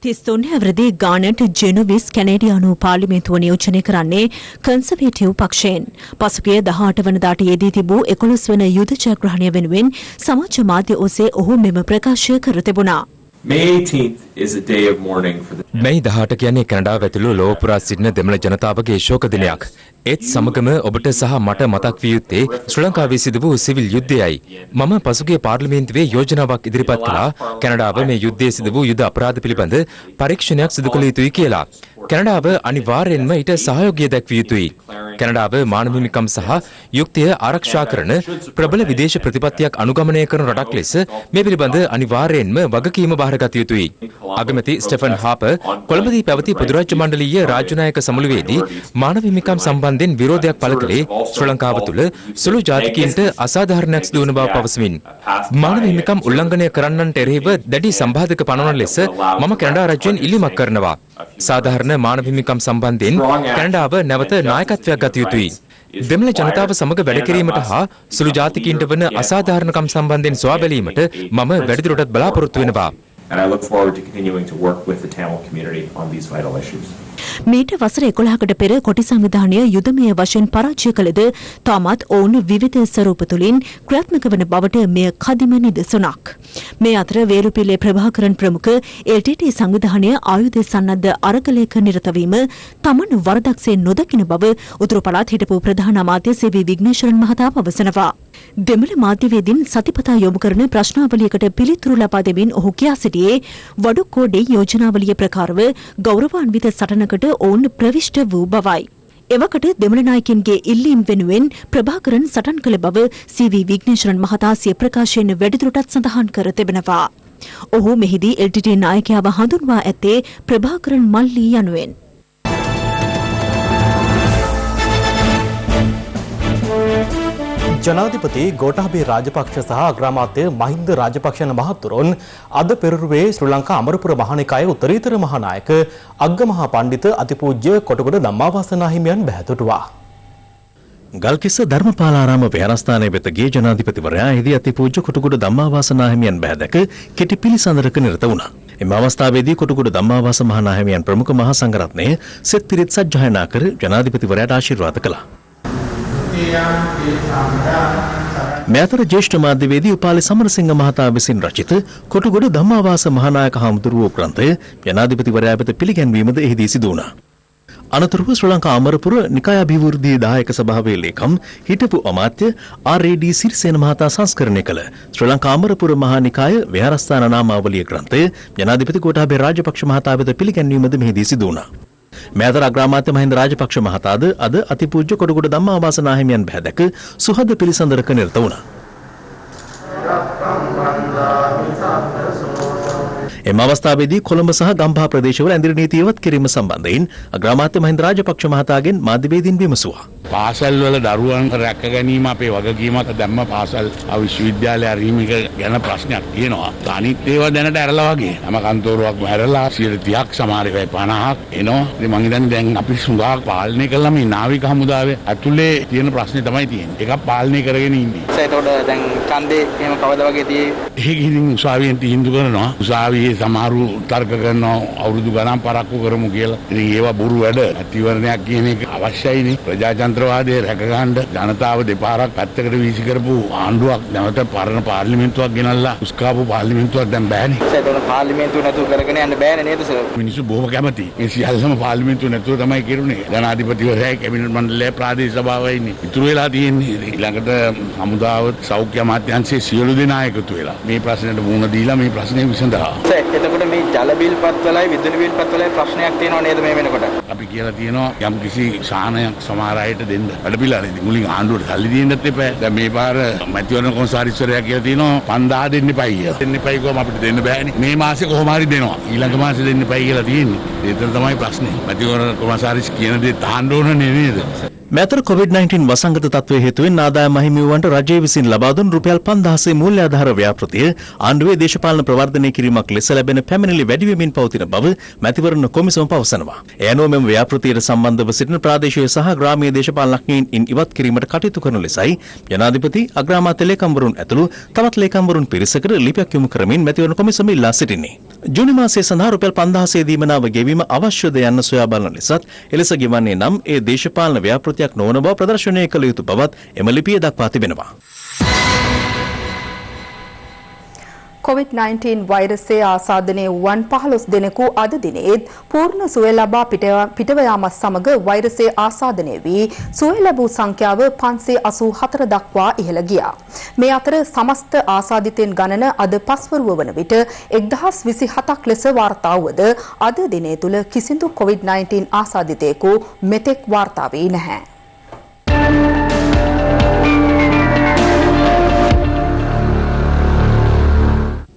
33 හැවිරිදි ගානට් ජෙනොවිස් කැනේඩියානු පාර්ලිමේන්තුව නියෝජනය කරන්නේ කන්සර්වේටිව් පක්ෂයෙන්. පසුගිය 18 වනදාට යෙදී තිබූ 11 වන යුද ජයග්‍රහණය වෙනුවෙන් සමාජ මාධ්‍ය ඔස්සේ ඔහු මෙම ප්‍රකාශය කර තිබුණා. May 18th is a day of mourning for the මේ 18 කියන්නේ කැනඩාව ඇතුළු ලෝව පුරා සිටින දෙමළ ජනතාවගේ ශෝක දිනයක්. ඒත් සමගම ඔබට සහ මට මතක් විය යුත්තේ ශ්‍රී ලංකාවේ සිදු වූ සිවිල් යුද්ධයයි. මම පසුගිය පාර්ලිමේන්තුවේ යෝජනාවක් ඉදිරිපත් කළා කැනඩාව මේ යුද්ධයේ සිදු වූ යුද අපරාධ පිළිබඳ පරීක්ෂණයක් සිදු කළ යුතුයි කියලා. කැනඩාව අනිවාර්යෙන්ම ඊට සහයෝගය දැක්විය යුතුයි. කැනඩාව මානව හිමිකම් සහ යුක්තිය ආරක්ෂා කරන ප්‍රබල විදේශ ප්‍රතිපත්තියක් අනුගමනය කරන රටක් ලෙස මේ පිළිබඳ අනිවාර්යෙන්ම වගකීම බාරගත යුතුයි. අගමැති ස්ටෙෆන් හාපර් කොළඹදී පැවති පොදු රාජ්‍ය මණ්ඩලීය රාජ්‍ය නායක සමුළුවේදී මානව හිමිකම් සම්බන්ධයෙන් විරෝධයක් පළ කළේ ශ්‍රී ලංකාව තුළ සුළු ජාතිකයින්ට අසාධාරණයක් සිදු වන බව පවසමින් මානව හිමිකම් උල්ලංඝනය කරන්නන්ට එරෙහිව දැඩි සම්බාධක පනවන ලෙස මම කැනඩා රජයෙන් ඉල්ලීමක් කරනවා. සාධාරණ මානව හිමිකම් සම්බන්ධයෙන් කැනඩාව නැවත නායකත්වයක් ගත යුතුයි. දෙමළ ජනතාව සමග වැඩ කිරීමට හා සුළු ජාතිකයින්ට වන අසාධාරණකම් සම්බන්ධයෙන් සොයා බැලීමට මම වැඩිදුරටත් බලාපොරොත්තු වෙනවා. and I look forward to continuing to work with the Tamil community on these vital issues. මීට වසර 11කට පෙර කොටි සංවිධානය යුදමය වශයෙන් පරාජය කළද තාමත් ඔවුන් විවිධ ස්වරූප තුළින් ක්‍රියාත්මක වන බවට මෙය කදිම නිදසුනක්. මේ අතර වේලුපිල්ලේ ප්‍රභාකරන් ප්‍රමුඛ LTT සංවිධානය ආයුධ සන්නද්ධ අරගලයක නිරත වීම තමන් වරදක්සේ නොදකින බව උතුරු පළාත් හිටපු ප්‍රධාන අමාත්‍ය සී.වී. විග්නේශ්වරන් මහතා පවසනවා. දෙමළ මාධ්‍යවේදීන් සතිපතා යොමු කරන ප්‍රශ්නාවලියකට පිළිතුරු ලබා දෙමින් ඔහු කියා සිටියේ වඩුකෝඩේ යෝජනාවලිය ප්‍රකාරව ගෞරවාන්විත සටනකට ඔවුන් ප්‍රවිෂ්ඨ වූ බවයි. එවකට දෙමළ නායකයන්ගේ ඉල්ලීම් වෙනුවෙන් ප්‍රභාකරන් සටන් කළ බව සී.වී. විග්නේශ්වරන් මහතා සිය ප්‍රකාශයෙන් වැඩිදුරටත් සඳහන් කර තිබෙනවා. ඔහු මෙහිදී LTT නායකයාව හඳුන්වා ඇත්තේ ප්‍රභාකරන් මල්ලී යනුවෙන්. ජනාධිපති ගෝඨාභය රාජපක්ෂ සහ අග්‍රාමාත්‍ය මහින්ද රාජපක්ෂ යන මහතුරුන් අද පෙරරුවේ ශ්‍රී ලංකා අමරපුර මහානිකායේ උත්තරීතර මහානායක අග්ගමහා පණ්ඩිත අතිපූජ්‍ය කොටගොඩ ධම්මාවාසනා හිමියන් බැහැතුටුවා. ගල්කිස්ස ධර්මපාලාරාම විහාරස්ථානයේ වෙත ගිය ජනාධිපතිවරයා එහිදී අතිපූජ්‍ය කොටගොඩ ධම්මාවාසනා හිමියන් බැහැදක කෙටි පිළිසඳරක නිරත වුණා. එම අවස්ථාවේදී කොටගොඩ ධම්මාවාස මහානාහිමියන් ප්‍රමුඛ මහා සංඝරත්නය සෙත් පිරිත් සජ්ජායනා කර ජනාධිපතිවරයාට ආශිර්වාද කළා. මේ අතර ජ්‍යෙෂ්ඨ මාධ්‍යවේදී උපාලි සමරසිංහ මහතා විසින් රචිත කොටගොඩ ධම්මාවාස මහානායක හාමුදුරුවෝ ග්‍රන්ථය ජනාධිපතිවරයා වෙත පිළිගැන්වීමද එහිදී සිදු වුණා. අනතුරුව ශ්‍රී ලංකා අමරපුර නිකාය අභිවෘද්ධි දායක සභාවේ ලේකම් හිටපු අමාත්‍ය ආර්.ඒ.ඩී. සිරිසේන මහතා සංස්කරණය කළ ශ්‍රී ලංකා අමරපුර මහා නිකාය විහාරස්ථාන නාමාවලිය ග්‍රන්ථය ජනාධිපති ගෝඨාභය රාජපක්ෂ මහතා වෙත පිළිගැන්වීමද මෙහිදී සිදු වුණා. මේ අතර අග්‍රාමාත්‍ය මහින්ද රාජපක්ෂ මහතාද අද අතිපූජ්‍ය කොටගොඩ ධම්මාවාසනා හිමියන් බැහැදක සුහද පිළිසඳරක නිරත වුණා. එම අවස්ථාවේදී කොළඹ සහ ගම්පහ ප්‍රදේශවල ඇඳිරි නීතිය ඉවත් කිරීම සම්බන්ධයෙන් අග්‍රාමාත්‍ය මහින්ද රාජපක්ෂ මහතාගෙන් මාධ්‍යවේදීන් විමසුවා. පාසල් වල දරුවන් රැක ගැනීම අපේ වගකීමක්. දැම්ම පාසල් විශ්වවිද්‍යාලය අරීමක ගැන ප්‍රශ්නයක් තියෙනවා. අනිත් ඒවා දැනට ඇරලා වගේ. නම කන්තෝරුවක්ම ඇරලා 30ක් සමහර වෙලාවට 50ක් එනවා. ඉතින් මං හිතන්නේ දැන් අපි සුගා පාලනය කළා මේ නාවික හමුදාවේ ඇතුලේ තියෙන ප්‍රශ්නේ තමයි තියෙන්නේ. ඒකක් පාලනය කරගෙන ඉන්නේ. ඒතකොට දැන් ඡන්දේ එහෙම කවද වගේ තියෙන්නේ? ඒක ඉතින් උසාවියෙන් තීන්දුව කරනවා. උසාවියේ සමහරු තර්ක කරනවා අවුරුදු ගණන් පරක්කු කරමු කියලා. ඉතින් ඒවා බොරු වැඩ. අතිවරණයක් කියන එක අවශ්‍යයිනේ. ප්‍රජාතන්ත්‍රවාදයේ රැකගන්න ජනතාව දෙපාරක් පැත්තකට වීසි කරපු ආණ්ඩුවක් නැවත පරණ පාර්ලිමේන්තුවක් ගෙනල්ලා උස්කාපු පාර්ලිමේන්තුවක් දැන් බෑනේ. ඒතකොට පාර්ලිමේන්තුව නැතුව කරගෙන යන්න බෑනේ නේද සර්? මිනිස්සු බොහොම කැමති. මේ සියල්ලම පාර්ලිමේන්තුව නැතුව තමයි කෙරුණේ. ජනාධිපතිවරයා කැබිනට් මණ්ඩලය ප්‍රාදේශීය සභාවයි ඉන්නේ. ඉතුරු වෙලා තියෙන්නේ ඊළඟට හමුදාව සෞඛ්‍ය අමාත්‍යාංශයේ සියලු දෙනා එකතු වෙලා මේ ප්‍රශ්නෙට මුහුණ දීලා මේ ප්‍රශ්නේ විසඳනවා. එතකොට මේ ජල බිල් පත්වලයි විදුලි බිල් පත්වලයි ප්‍රශ්නයක් තියෙනව නේද මේ වෙනකොට? අපි කියලා තියෙනවා යම් කිසි සාහනයක් සමහර අයට දෙන්න. වැඩ පිළිවෙල ඉතින් මුලින් ආණ්ඩුවට සල්ලි දෙන්නත් එපා. දැන් මේ පාර මැතිවරණ කොන්සාරිස්වරයා කියලා තියෙනවා 5000 දෙන්න එපයි කියලා. දෙන්න එපයි කොහොම අපිට දෙන්න බෑනේ. මේ මාසේ කොහොම හරි දෙනවා. ඊළඟ මාසේ දෙන්න එපයි කියලා තියෙන්නේ. ඒතර තමයි ප්‍රශ්නේ. මැතිවරණ කොන්සාරිස් කියන දේ තාන්න ඕනේ නේද? මෙතර COVID-19 වසංගත තත්ත්වයේ හේතුවෙන් ආදායම අහිමි වූවන්ට රජය විසින් ලබා දුන් රුපියල් 5000 මූල්‍ය ආධාර ව්‍යාපෘතිය ආණ්ඩුවේ දේශපාලන ප්‍රවර්ධනය කිරීමක් ලෙස ලැබෙන පැමිණිලි වැඩි වෙමින් පවතින බව මැතිවරණ කොමිසම පවසනවා. ඒ අනුව මෙම ව්‍යාපෘතියට සම්බන්ධව සිටින ප්‍රාදේශීය සහ ග්‍රාමීය දේශපාලනඥයින් ඉවත් කිරීමට කටයුතු කරන ලෙසයි ජනාධිපති අග්‍රාමාත්‍ය ලේකම්වරුන් ඇතුළු තවත් ලේකම්වරුන් පිරිසකට ලිපියක් යොමු කරමින් මැතිවරණ කොමිසම ඉල්ලා සිටින්නේ. ජූනි මාසයේ සඳහා රුපියල් 5000 දීමනාව ගෙවීම අවශ්‍යද යන්න සොයා බලන ලෙසත් එලෙස ගෙවන්නේ නම් ඒ දේශපාලන ව්‍යාපෘතියක් නොවන බව ප්‍රදර්ශනය කළ යුතු බවත් එම ලිපිය දක්වා තිබෙනවා. COVID-19 වෛරසය ආසාදනය වුවන් 15 දෙනෙකු අද දිනේත් පූර්ණ සුවය ලබා පිටව යාමත් සමග වෛරසය ආසාදනය වී සුවය ලැබූ සංඛ්‍යාව 584 දක්වා ඉහළ ගියා. මේ අතර සමස්ත ආසාදිතයන් ගණන අද පස්වරුව වන විට 1027ක් ලෙස වාර්තා වුවද අද දිනය තුල කිසිදු COVID-19 ආසාදිතයෙකු මෙතෙක් වාර්තා වී නැහැ.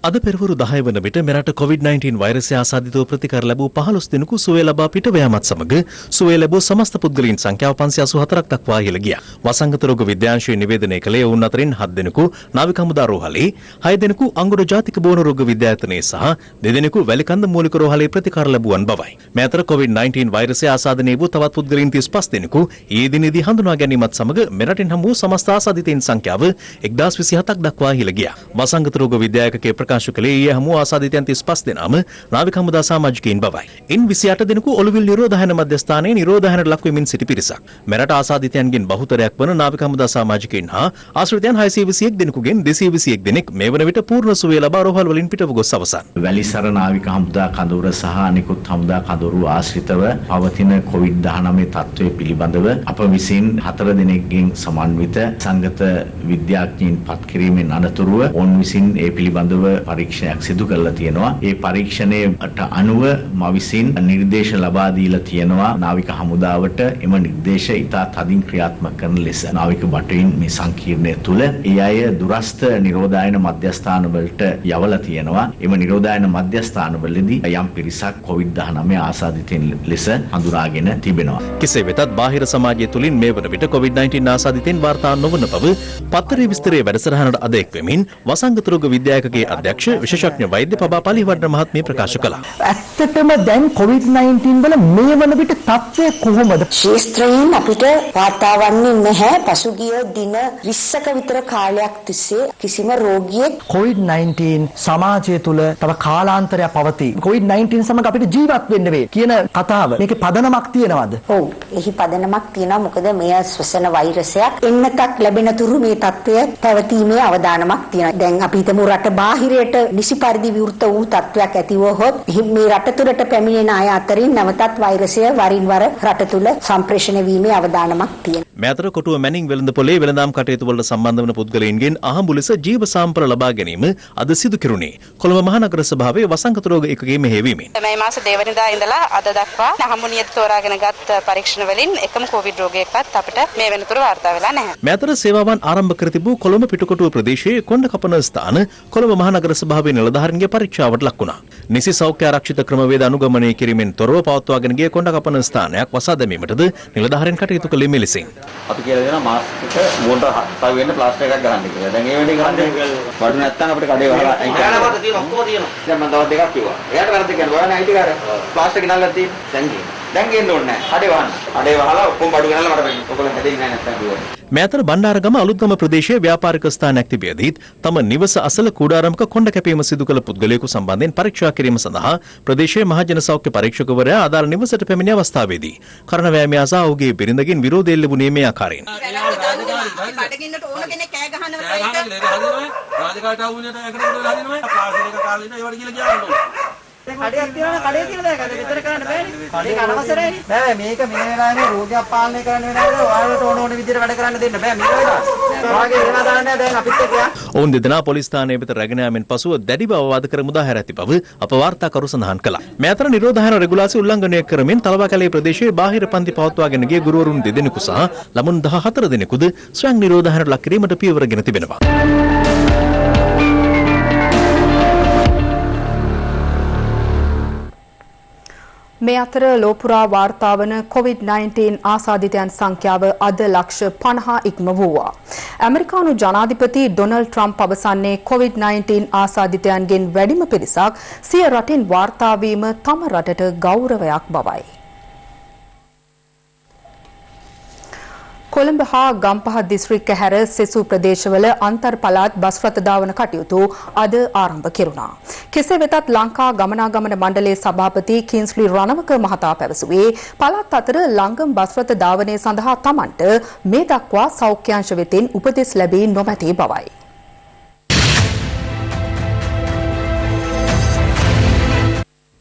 අද පෙරවරු 10 වන විට මෙරට COVID-19 වෛරසය ආසාදිතව ප්‍රතිකාර ලැබූ 15 දෙනෙකු සුවය ලබා පිටව යාමත් සමග සුවය ලැබූ සමස්ත පුද්ගලයන් සංඛ්‍යාව 584ක් දක්වා ඉහළ ගියා. වසංගත රෝග විද්‍යාංශය නිවේදනය කළේ ඔවුන් අතරින් 7 දෙනෙකු නාවික හමුදා රෝහලේ, 6 දෙනෙකු අංගොඩ ජාතික බෝන රෝග විද්‍යායතනයේ සහ 2 දෙනෙකු වැලිකන්ද මූලික රෝහලේ ප්‍රතිකාර ලැබුවන් බවයි. මේ අතර COVID-19 වෛරසය ආසාදනය වූ තවත් පුද්ගලයන් 35 දෙනෙකු ඊයේ දිනේදී හඳුනා ගැනීමත් සමග මෙරටින් හමු වූ සමස්ත ආසාදිතයන් සංඛ්‍යාව 1027ක් දක්වා ඉහළ ගියා. වසංගත රෝග විද්‍යායකකේ ප්‍රකාශ කළේ ඊයේ හමු ආසාදිතයන් 35 දෙනාම නාවික හමුදා සමාජිකයින් බවයි. ඉන් 28 දෙනෙකු ඔළුවිල් නිරෝධායන මධ්‍යස්ථානයේ නිරෝධායනට ලක් වෙමින් සිටි පිරිසක්. මෙරට ආසාදිතයන්ගෙන් බහුතරයක් වන නාවික හමුදා සමාජිකයින් හා ආශ්‍රිතයන් 621 දෙනෙකුගෙන් 221 දෙනෙක් මේ වන විට පූර්ණ සුවය ලබා රෝහල් වලින් පිටව ගොස් අවසන්. වැලිසර නාවික හමුදා කඳවුර සහ අනිකුත් හමුදා කඳවුරු ආශ්‍රිතව පවතින COVID-19 තත්ත්වය පිළිබඳව අප විසින් 4 දෙනෙක්ගෙන් සමන්විත සංගත විද්‍යාඥයින් පත් කිරීමෙන් අනතුරුව ඔවුන් විසින් ඒ පිළිබඳව පරීක්ෂණයක් සිදු කරලා තියෙනවා. ඒ පරීක්ෂණයට අනුව මවිසින් නිර්දේශ ලබා දීලා තියෙනවා නාවික හමුදාවට එම නිර්දේශ ඉතා තදින් ක්‍රියාත්මක කරන ලෙස. නාවික බටුයින් මේ සංකීර්ණය තුල ඒ අය දුරස්ත නිරෝධායන මධ්‍යස්ථාන වලට යවලා තියෙනවා. එම නිරෝධායන මධ්‍යස්ථාන වලදී යම් පිරිසක් COVID-19 ආසාදිතයින් ලෙස හඳුනාගෙන තිබෙනවා. කෙසේ වෙතත් බාහිර සමාජය තුලින් මේ වන විට COVID-19 ආසාදිතයින් වාර්තා නොවන බව පත්තරේ විස්තරයේ වැඩසටහනට අද එක්වෙමින් වසංගත රෝග විද්‍යායකගේ අධ්‍යක්ෂ විශේෂඥ වෛද්‍ය පබා පලිවර්ණ මහත්මිය ප්‍රකාශ කළා. ඇත්තටම දැන් COVID-19 වල මේ වන විට තත්ත්වය කොහොමද? ශාස්ත්‍රයෙන් අපිට වාර්තා වන්නේ නැහැ. පසුගිය දින 20ක විතර කාලයක් තිස්සේ කිසිම රෝගියෙක් COVID-19 සමාජය තුල තව කාලාන්තරයක් පවතී. COVID-19 සමග අපිට ජීවත් වෙන්න වේ කියන කතාව. මේකේ පදනමක් තියෙනවද? ඔව්. එහි පදනමක් තියෙනවා. මොකද මෙය ස්වසන වෛරසයක්. එන්නතක් ලැබෙන තුරු මේ තත්ත්වය පැවතීමේ අවදානමක් තියෙනවා. දැන් අපි හිතමු රට බාහිරයට නිසි පරිදි විවෘත වූ තත්ත්වයක් ඇතිවහොත් මේ රට තුළට පැමිණෙන අය අතරින් නැවතත් වෛරසය වරින් වර රට තුළ සම්ප්‍රේෂණය වීමේ අවදානමක් තියෙනවා. මේ අතර කොටුව මැනින් වෙළඳපොලේ වෙළඳාම් කටයුතු වලට සම්බන්ධ වන පුද්ගලයන්ගෙන් අහඹු ලෙස ජීව සාම්ප්‍ර ලබා ගැනීම අද සිදු කෙරුණේ කොළඹ මහනගර සභාවේ වසංගත රෝග ඒකකයේ මෙහෙයවීමෙන්. මේ මාස දෙවනිදා ඉඳලා අද දක්වා අහඹු නියත තෝරාගෙන ගත් පරීක්ෂණ වලින් එකම කොවිඩ් රෝගයක්වත් අපිට මේ වෙනතුරු වාර්තා වෙලා නැහැ. මේ අතර සේවාවන් ආරම්භ කර තිබූ කොළඹ පිටකොටුව ප්‍රදේශයේ කොණ්ඩ කපන ස්ථාන කොළඹ මහනගර සභාවේ නිලධාරීන්ගේ පරීක්ෂාවට ලක් වුණා. නිසි සෞඛ්‍ය ආරක්ෂිත ක්‍රමවේද අනුගමනය කිරීමෙන් තොරව පවත්වාගෙන ගිය කොණ්ඩ කපන ස්ථානයක් වසා දැමීමටද නිලධාරීන් කටයුතු කළේ මෙලෙසින්. අපි කියලා දෙනවා මාස්ක් එක මොන්ට තව වෙන්න ප්ලාස්ටික් එකක් ගන්න කියලා. දැන් ඒ වෙලේ ගන්න වඩු නැත්තම් අපිට කඩේ වහලා අයින් කරන්න. එයාලට තියෙන ඔක්කොම තියෙනවා. දැන් මම තවත් දෙකක් කිව්වා. එයාට වැරද්ද කියන්නේ ඔයාලා අයිති කාරය. ප්ලාස්ටික් ගෙනල්ලා තියෙන්නේ. දැන් ගේන්න ඕනේ නැහැ. කඩේ වහන්න. කඩේ වහලා ඔක්කොම බඩු ගෙනල්ලා මට වෙන්න. ඔයගොල්ලෝ හැදෙන්නේ නැහැ නැත්තම් කිව්වා. මේ අතර බණ්ඩාරගම අලුත්ගම ප්‍රදේශයේ ව්‍යාපාරික ස්ථානයක් තිබියදීත් තම නිවස අසල කුඩාරමක කොණ්ඩ කැපීම සිදු කළ පුද්ගලයෙකු සම්බන්ධයෙන් පරීක්ෂා කිරීම සඳහා ප්‍රදේශයේ මහජන සෞඛ්‍ය පරීක්ෂකවරයා අදාළ නිවසට පැමිණි අවස්ථාවේදී කරණවැයමේ අසා ඔහුගේ බිරිඳගෙන් විරෝධය ලැබුණේ මේ ආකාරයෙන්. බඩගින්නට ඕන කෙනෙක් කෑ ගහනවා සහිත රාජකාට ආවුනේට ඒකට හදිනවා පාසලක කාලේ ඉඳන් ඒවට කියලා කියනවා. කඩයක් තියනවා කඩේ තියන දා ගන්න විතර කරන්න බෑනේ. මේක අනවසරයි. බෑ මේක මේ වෙලාවේ රෝගයක් පාලනය කරන්න වෙනවද? ඔයාලට ඕන විදිහට වැඩ කරන්න දෙන්න බෑ මේ වෙලාවේ. වාගේ වෙනවා දාන්නේ දැන් අපිත් එක්ක. ඔවුන් දෙදෙනා පොලිස් ස්ථානයේ වෙත රැගෙන යාමෙන් පසුව දැඩි බව වාද කර මුදා හැර ඇති බව අප වාර්තාකරු සඳහන් කළා. මේ අතර නිරෝධායන රෙගුලාසි උල්ලංඝනය කරමින් තලවාකැලේ ප්‍රදේශයේ බාහිර පන්ති පවත්වාගෙන ගිය ගුරුවරුන් 2 දෙනෙකු සහ ළමුන් 14 දෙනෙකුද ස්වයං නිරෝධායනට ලක් කිරීමට පියවරගෙන තිබෙනවා. මේ අතර ලෝපුරා වාර්තා වන COVID-19 ආසාදිතයන් සංඛ්‍යාව අද ලක්ෂ 50 ඉක්ම වූවා. ඇමරිකානු ජනාධිපති ඩොනල්ඩ් ට්‍රම්ප් අවසන්නේ COVID-19 ආසාදිතයන්ගෙන් වැඩිම පිරිසක් සිය රටින් වාර්තා වීම තම රටට ගෞරවයක් බවයි. කොළඹ හා ගම්පහ දිස්ත්‍රික්ක හැර සෙසු ප්‍රදේශවල අන්තර් පළාත් බස් රථ ධාවන කටයුතු අද ආරම්භ කෙරුණා. කෙසේ වෙතත් ලංකා ගමනාගමන මණ්ඩලයේ සභාපති කින්ස්ලි රණවක මහතා පැවසුවේ පළාත් අතර ලංගම් බස් රථ ධාවනය සඳහා තමන්ට මේ දක්වා සෞඛ්‍යාංශ වෙතින් උපදෙස් ලැබී නොමැති බවයි.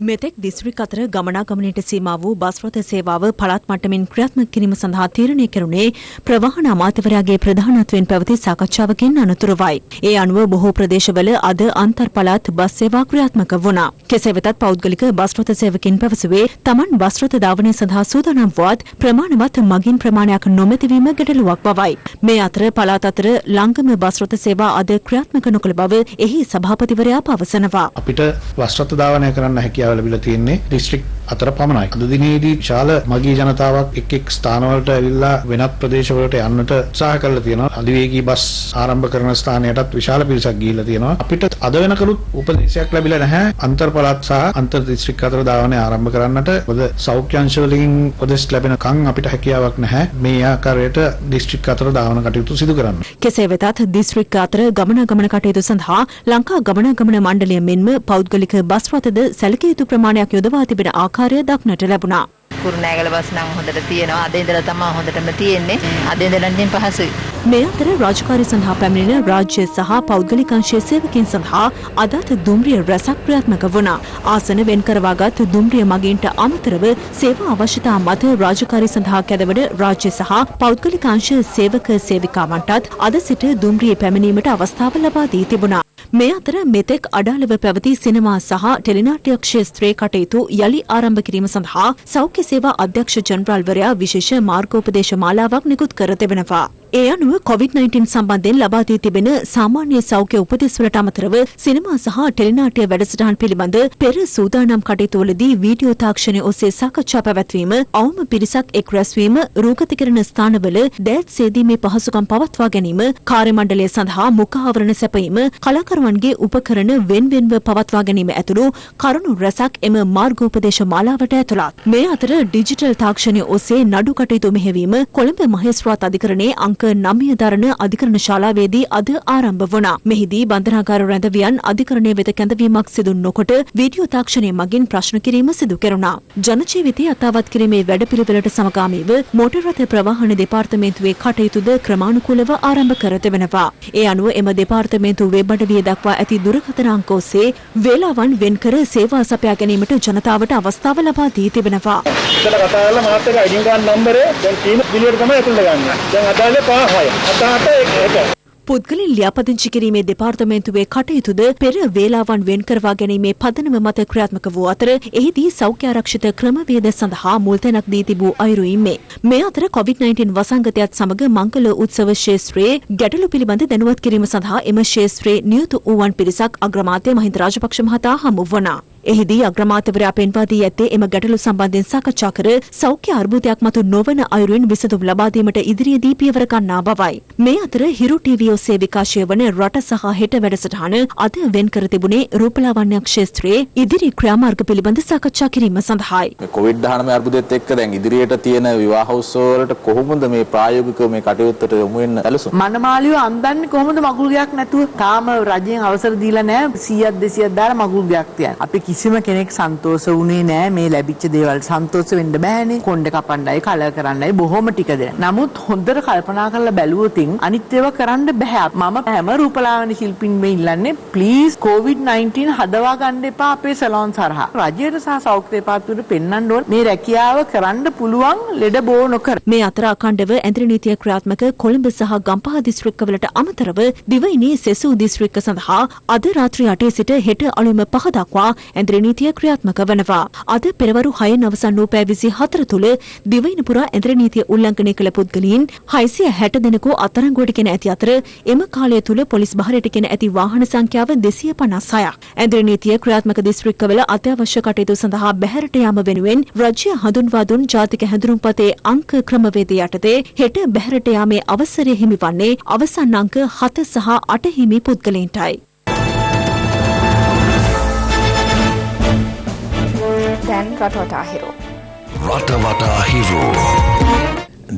මෙතෙක් දිස්ත්‍රික් අතර ගමනාගමනයට සීමා වූ බස් රථ සේවාව පළාත් මට්ටමින් ක්‍රියාත්මක කිරීම සඳහා තීරණය කෙරුණේ ප්‍රවාහන අමාත්‍යවරයාගේ ප්‍රධානත්වයෙන් පැවති සාකච්ඡාවකින් අනතුරුවයි. ඒ අනුව බොහෝ ප්‍රදේශවල අද අන්තර් පළාත් බස් සේවා ක්‍රියාත්මක වුණා. කෙසේ වෙතත් පෞද්ගලික බස් රථ සේවකින් පැවසුවේ තමන් බස් රථ ධාවනය සඳහා සූදානම් වුවත් ප්‍රමාණවත් මගින් ප්‍රමාණයක් නොමැතිවීම ගැටලුවක් බවයි. මේ අතර පළාත් අතර ලංගම බස් රථ සේවා අද ක්‍රියාත්මක නොකළ බව එහි සභාපතිවරයා පවසනවා. අපිට බස් රථ ධාවනය කරන්න හැකියාව ලැබිලා තියෙන්නේ දිස්ත්‍රික් අතර පමණයි. අද දිනේදී විශාල මගී ජනතාවක් එක් එක් ස්ථානවලට ඇවිල්ලා වෙනත් ප්‍රදේශවලට යන්නට උත්සාහ කරලා තියෙනවා. අධිවේගී බස් ආරම්භ කරන ස්ථානයටත් විශාල පිරිසක් ගිහිල්ලා තියෙනවා. අපිට අද වෙනකලුත් උපදේශයක් ලැබිලා නැහැ අන්තර් පළාත් සහ අන්තර් දිස්ත්‍රික් අතර ධාවනය ආරම්භ කරන්නට. මොකද සෞඛ්‍ය අංශ වලින් උපදෙස් ලැබෙනකන් අපිට හැකියාවක් නැහැ මේ ආකාරයට දිස්ත්‍රික් අතර ධාවන කටයුතු සිදු කරන්න. කෙසේ වෙතත් දිස්ත්‍රික් අතර ගමනාගමන කටයුතු සඳහා ලංකා ගමනාගමන මණ්ඩලය මෙන්ම පෞද්ගලික බස් රථද සැලකිය යුතු ප්‍රමාණයක් යොදවා තිබෙන ආකාරය දක්නට ලැබුණා. කුරුණෑගල බස් නම් හොඳට තියෙනවා. අද ඉඳලා තමයි හොඳටම තියෙන්නේ. අද ඉඳලා නම් පහසුයි. මේ අතර රාජකාරී සඳහා පැමිණෙන රාජ්‍ය සහ පෞද්ගලික අංශයේ සේවකයන් සඳහා අදත් දුම්රිය රැසක් ක්‍රියාත්මක වුණා. ආසන වෙන් කරවාගත් දුම්රිය මගින්ට අමතරව සේවා අවශ්‍යතා මත රාජකාරී සඳහා කැදවන රාජ්‍ය සහ පෞද්ගලික අංශ සේවක සේවිකාවන්ටත් අද සිට දුම්රිය පැමිණීමට අවස්ථාව ලබා දී තිබුණා. මේ අතර මෙතෙක් අඩාලව පැවති සිනමා සහ ටෙලිනාට්‍ය ක්ෂේත්‍රයේ කටයුතු යලි ආරම්භ කිරීම සඳහා සෞඛ්‍ය සේවා අධ්‍යක්ෂ ජනරාල්වරයා විශේෂ මාර්ගෝපදේශ මාලාවක් නිකුත් කර තිබෙනවා. ඒ අනුව COVID-19 සම්බන්ධයෙන් ලබා දී තිබෙන සාමාන්‍ය සෞඛ්‍ය උපදෙස් වලට අමතරව සිනමා සහ ටෙලිනාට්‍ය වැඩසටහන් පිළිබඳ පෙර සූදානම් කටයුතුවලදී වීඩියෝ තාක්ෂණය ඔස්සේ සාකච්ඡා පැවැත්වීම, අවම පිරිසක් එක් රැස්වීම, රූගතකරණ ස්ථානවල දෑත් සේදීමේ පහසුකම් පවත්වා ගැනීම, කාර්ය මණ්ඩලය සඳහා මුඛ ආවරණ සැපයීම, කලාකරුවන්ගේ උපකරණ වෙන්වෙන්ව පවත්වා ගැනීම ඇතුළු කරුණු රැසක් එම මාර්ගෝපදේශ මාලාවට ඇතුළත්. මේ අතර ඩිජිටල් තාක්ෂණය ඔස්සේ නඩු කටයුතු මෙහෙවීම කොළඹ මහේස්ත්‍රාත් අධිකරණයේ අංක 9 දරණ අධිකරණ ශාලාවේදී අද ආරම්භ වුණා. මෙහිදී බන්ධනාගාර රැඳවියන් අධිකරණය වෙත කැඳවීමක් සිදු නොකොට වීඩියෝ තාක්ෂණය මගින් ප්‍රශ්න කිරීම සිදු කෙරුණා. ජනජීවිතය අතාවත් කිරීමේ වැඩපිළිවෙලට සමගාමීව මෝටර් රථ ප්‍රවාහන දෙපාර්තමේන්තුවේ කටයුතුද ක්‍රමානුකූලව ආරම්භ කර තිබෙනවා. ඒ අනුව එම දෙපාර්තමේන්තුව වෙබ් අඩවිය දක්වා ඇති දුරකථන අංක ඔස්සේ වේලාවන් වෙන් කර සේවා සපයා ගැනීමට ජනතාවට අවස්ථාව ලබා දී තිබෙනවා. ඉතල කතා කරලා මාත් එක්ක අයිඩි කාඩ් නම්බරේ දැන් තියෙන පිළිවෙලට තමයි ඇතුළට ගන්න. දැන් අදාළ 5 පුද්ගලින් ලියාපදිංචි කිරීමේ දෙපාර්තමේන්තුවේ කටයුතුද පෙර වේලාවන් වෙන් කරවා ගැනීමේ පදනම මත ක්‍රියාත්මක වූ අතර එහිදී සෞඛ්‍ය ආරක්ෂිත ක්‍රමවේද සඳහා මුල් තැනක් දී තිබූ අයුරු ඉන්නේ. මේ අතර COVID-19 වසංගතයත් සමග මංගල උත්සව ක්ෂේත්‍රයේ ගැටලු පිළිබඳ දැනුවත් කිරීම සඳහා එම ක්ෂේත්‍රයේ නියුතු වූවන් පිරිසක් අග්‍රාමාත්‍ය මහින්ද රාජපක්ෂ මහතා හමු වුණා. එහිදී අග්‍රාමාත්‍යවරයා පෙන්වා දී ඇත්තේ එම ගැටලු සම්බන්ධයෙන් සාකච්ඡා කර සෞඛ්‍ය අර්බුදයක් මතු නොවන අයුරින් විසඳුම් ලබා දීමට ඉදිරියේදී පියවර ගන්නා බවයි. මේ අතර හිරු ටීවී ඔස්සේ විකාශය වන රට සහ හෙට වැඩසටහන අද වෙන් කර තිබුණේ රූපලාවන්‍ය ක්ෂේත්‍රයේ ඉදිරි ක්‍රියාමාර්ග පිළිබඳ සාකච්ඡා කිරීම සඳහායි. COVID-19 අර්බුදයත් එක්ක දැන් ඉදිරියට තියෙන විවාහ උත්සව වලට කොහොමද මේ ප්‍රායෝගිකව මේ කටයුත්තට යොමු වෙන්න සැලසුම්? මනමාලියෝ අන්දන්නේ කොහොමද මගුල් ගයක් නැතුව? තාම රජයෙන් අවසර දීලා නැහැ 100ක් 200ක් දාලා මගුල් ගයක් තියන්න. අපි කිසිම කෙනෙක් සන්තෝෂ වුණේ නැහැ මේ ලැබිච්ච දේවල්. සන්තෝෂ වෙන්න බෑනේ. කොණ්ඩේ කපන්නයි කලර් කරන්නයි බොහොම ටික දෙන. නමුත් හොඳට කල්පනා කරලා බැලුවොත් අනිත් ඒවා කරන්න බෑ. මම හැම රූපලාවන්‍ය ශිල්පින් මේ ඉල්ලන්නේ ප්ලීස් COVID-19 හදවා ගන්න එපා අපේ සලෝන් සරහා. රජයට සහ සෞඛ්‍ය දෙපාර්තමේන්තුවට පෙන්වන්න ඕන මේ රැකියාව කරන්න පුළුවන් ලෙඩ බෝ නොකර. මේ අතර අඛණ්ඩව ඇඳරි නීතිය ක්‍රියාත්මක කොළඹ සහ ගම්පහ දිස්ත්‍රික්කවලට අමතරව දිවයිනේ සෙසු දිස්ත්‍රික්ක සඳහා අද රාත්‍රී 8 සිට හෙට අලුයම 5 දක්වා ඇඳරි නීතිය ක්‍රියාත්මක වනවා. අද පෙරවරු 6 අවසන් වූ පැය 24 තුළ දිවයින පුරා ඇඳරි නීතිය උල්ලංඝනය කළ පුද්ගලයන් 660 දෙනෙකු අත්අඩංගුවට ගෙන ඇති අතර එම කාලය තුළ පොලිස් බහරයට ගෙන ඇති වාහන සංඛ්‍යාව 256ක්. ඇඳරි නීතිය ක්‍රියාත්මක දිස්ත්‍රික්කවල අත්‍යවශ්‍ය කටයුතු සඳහා බැහැරට යාම වෙනුවෙන් රජය හඳුන්වා දුන් ජාතික හැඳුනුම්පතේ අංක ක්‍රමවේදය යටතේ හෙට බැහැරට යාමේ අවසරය හිමිවන්නේ අවසන් අංක 7 සහ 8 හිමි පුද්ගලයන්ටයි. දැන් රටවටා හිරු. රටවටා හිරු.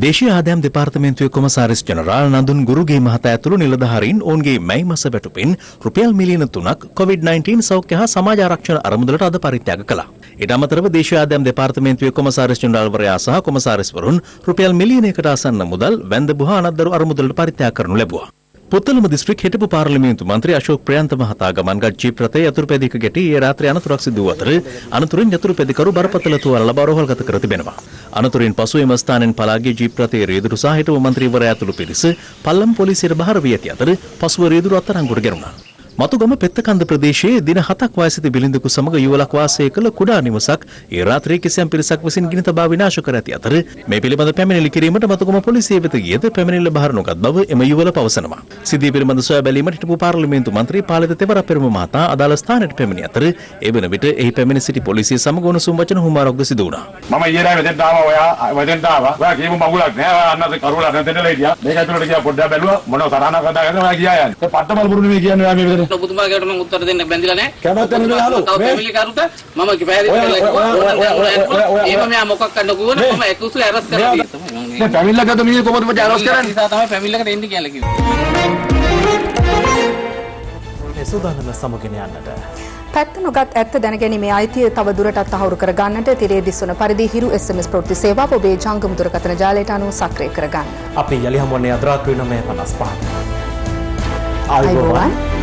දේශීය ආදායම් දෙපාර්තමේන්තුවේ කොමසාරිස් ජනරාල් නඳුන් ගුරුගේ මහතා ඇතුළු නිලධාරීන් ඔවුන්ගේ මැයි මාස වැටුපෙන් රුපියල් මිලියන 3ක් COVID-19 සෞඛ්‍ය හා සමාජ ආරක්ෂණ අරමුදලට අද පරිත්‍යාග කළා. ඊට අමතරව දේශීය ආදායම් දෙපාර්තමේන්තුවේ කොමසාරිස් ජනරාල්වරයා සහ කොමසාරිස්වරුන් රුපියල් මිලියනයකට ආසන්න මුදල් වැන්දඹු හා අනත්දරු අරමුදලට පරිත්‍යාග කරනු ලැබුවා. පුත්තලම දිස්ත්‍රික් හිටපු පාර්ලිමේන්තු මන්ත්‍රී අශෝක් ප්‍රියන්ත මහතා ගමන්ගත් ජීප් රථය යතුරු පැදියක ගැටි ඊයේ රාත්‍රියේ අනතුරක් සිදු වූ අතර අනතුරින් යතුරු පැදිකරු බරපතල තුවාල ලබා රෝහල්ගත කර තිබෙනවා. අනතුරින් පසු එම ස්ථානෙන් පලා ගිය ජීප් රථයේ රියදුරු සහ හිටපු මන්ත්‍රීවරයා ඇතුළු පිරිස පල්ලම් පොලිසියට බහර වී ඇති අතර පසුව රියදුරු අත්අඩංගුවට ගැනුණා. මතුගම පෙත්තකන්ද ප්‍රදේශයේ දින 7ක් වයසති බිලිඳකු සමග යුවලක් වාසය කළ කුඩා නිවසක් ඒ රාත්‍රියේ කිසියම් පිරිසක් විසින් ගිනි තබා විනාශ කර ඇති අතර මේ පිළිබඳ පැමිණිලි කිරීමට මතුගම පොලිසිය වෙත ගියද පැමිණිල්ල බහර නොගත් බව එම යුවල පවසනවා. සිද්ධිය පිළිබඳ සොයා බැලීමට හිටපු පාර්ලිමේන්තු මන්ත්‍රී පාලිත තෙවර පෙරම මහතා අදාළ ස්ථානයට පැමිණි අතර ඒ වන විට එහි පැමිණි සිටි පොලිසිය සමග උණුසුම් වචන හුමාරක්ද සිදු වුණා. මම ඊයේ රාත්‍රියේ මෙතෙන්ට ආවා මෙතෙන්ට ආවා. ඔයා කියමු මගුලක් නෑ. ඔයා අන්නත් කරුණා නැතෙන්ටලා හිටියා. මේක ඇතුළට ගියා පොඩ්ඩක් බැලුවා මොනව තරහනක් හදාගෙන ඔයා ගියා යන්නේ. ඒ පට්ටමල් බුරුනේ මේ කියන්නේ ඔයා මේ විදිහට. ඔබතුමාගේට මම උත්තර දෙන්න බැඳිලා නැහැ. කැමති නැහැ හලෝ. තව ෆැමිලි කරුට මම පැහැදිලි කරලා කිව්වා. ඒම මෙයා මොකක් කරන්න කිව්වද මම එකුසු ඇරස් කරලා තියෙනවා. මේ ෆැමිලි එකකට මිනිහ කොහොමද මචං ඇරස් කරන්නේ? නිසා තමයි ෆැමිලි එකට එන්න කියලා කිව්වේ. සූදානම සමුගෙන යන්නට පැත්ත නොගත් ඇත්ත දැනගැනීමේ අයිතිය තව දුරටත් තහවුරු කර ගන්නට තිරේ දිස්වන පරිදි හිරු SMS ප්‍රවෘත්ති සේවාව ඔබේ ජංගම දුරකථන ජාලයට අනුව සක්‍රිය කර ගන්න. අපි යලි හමුවන්නේ අද රාත්‍රී 9:55. ආයුබෝවන්.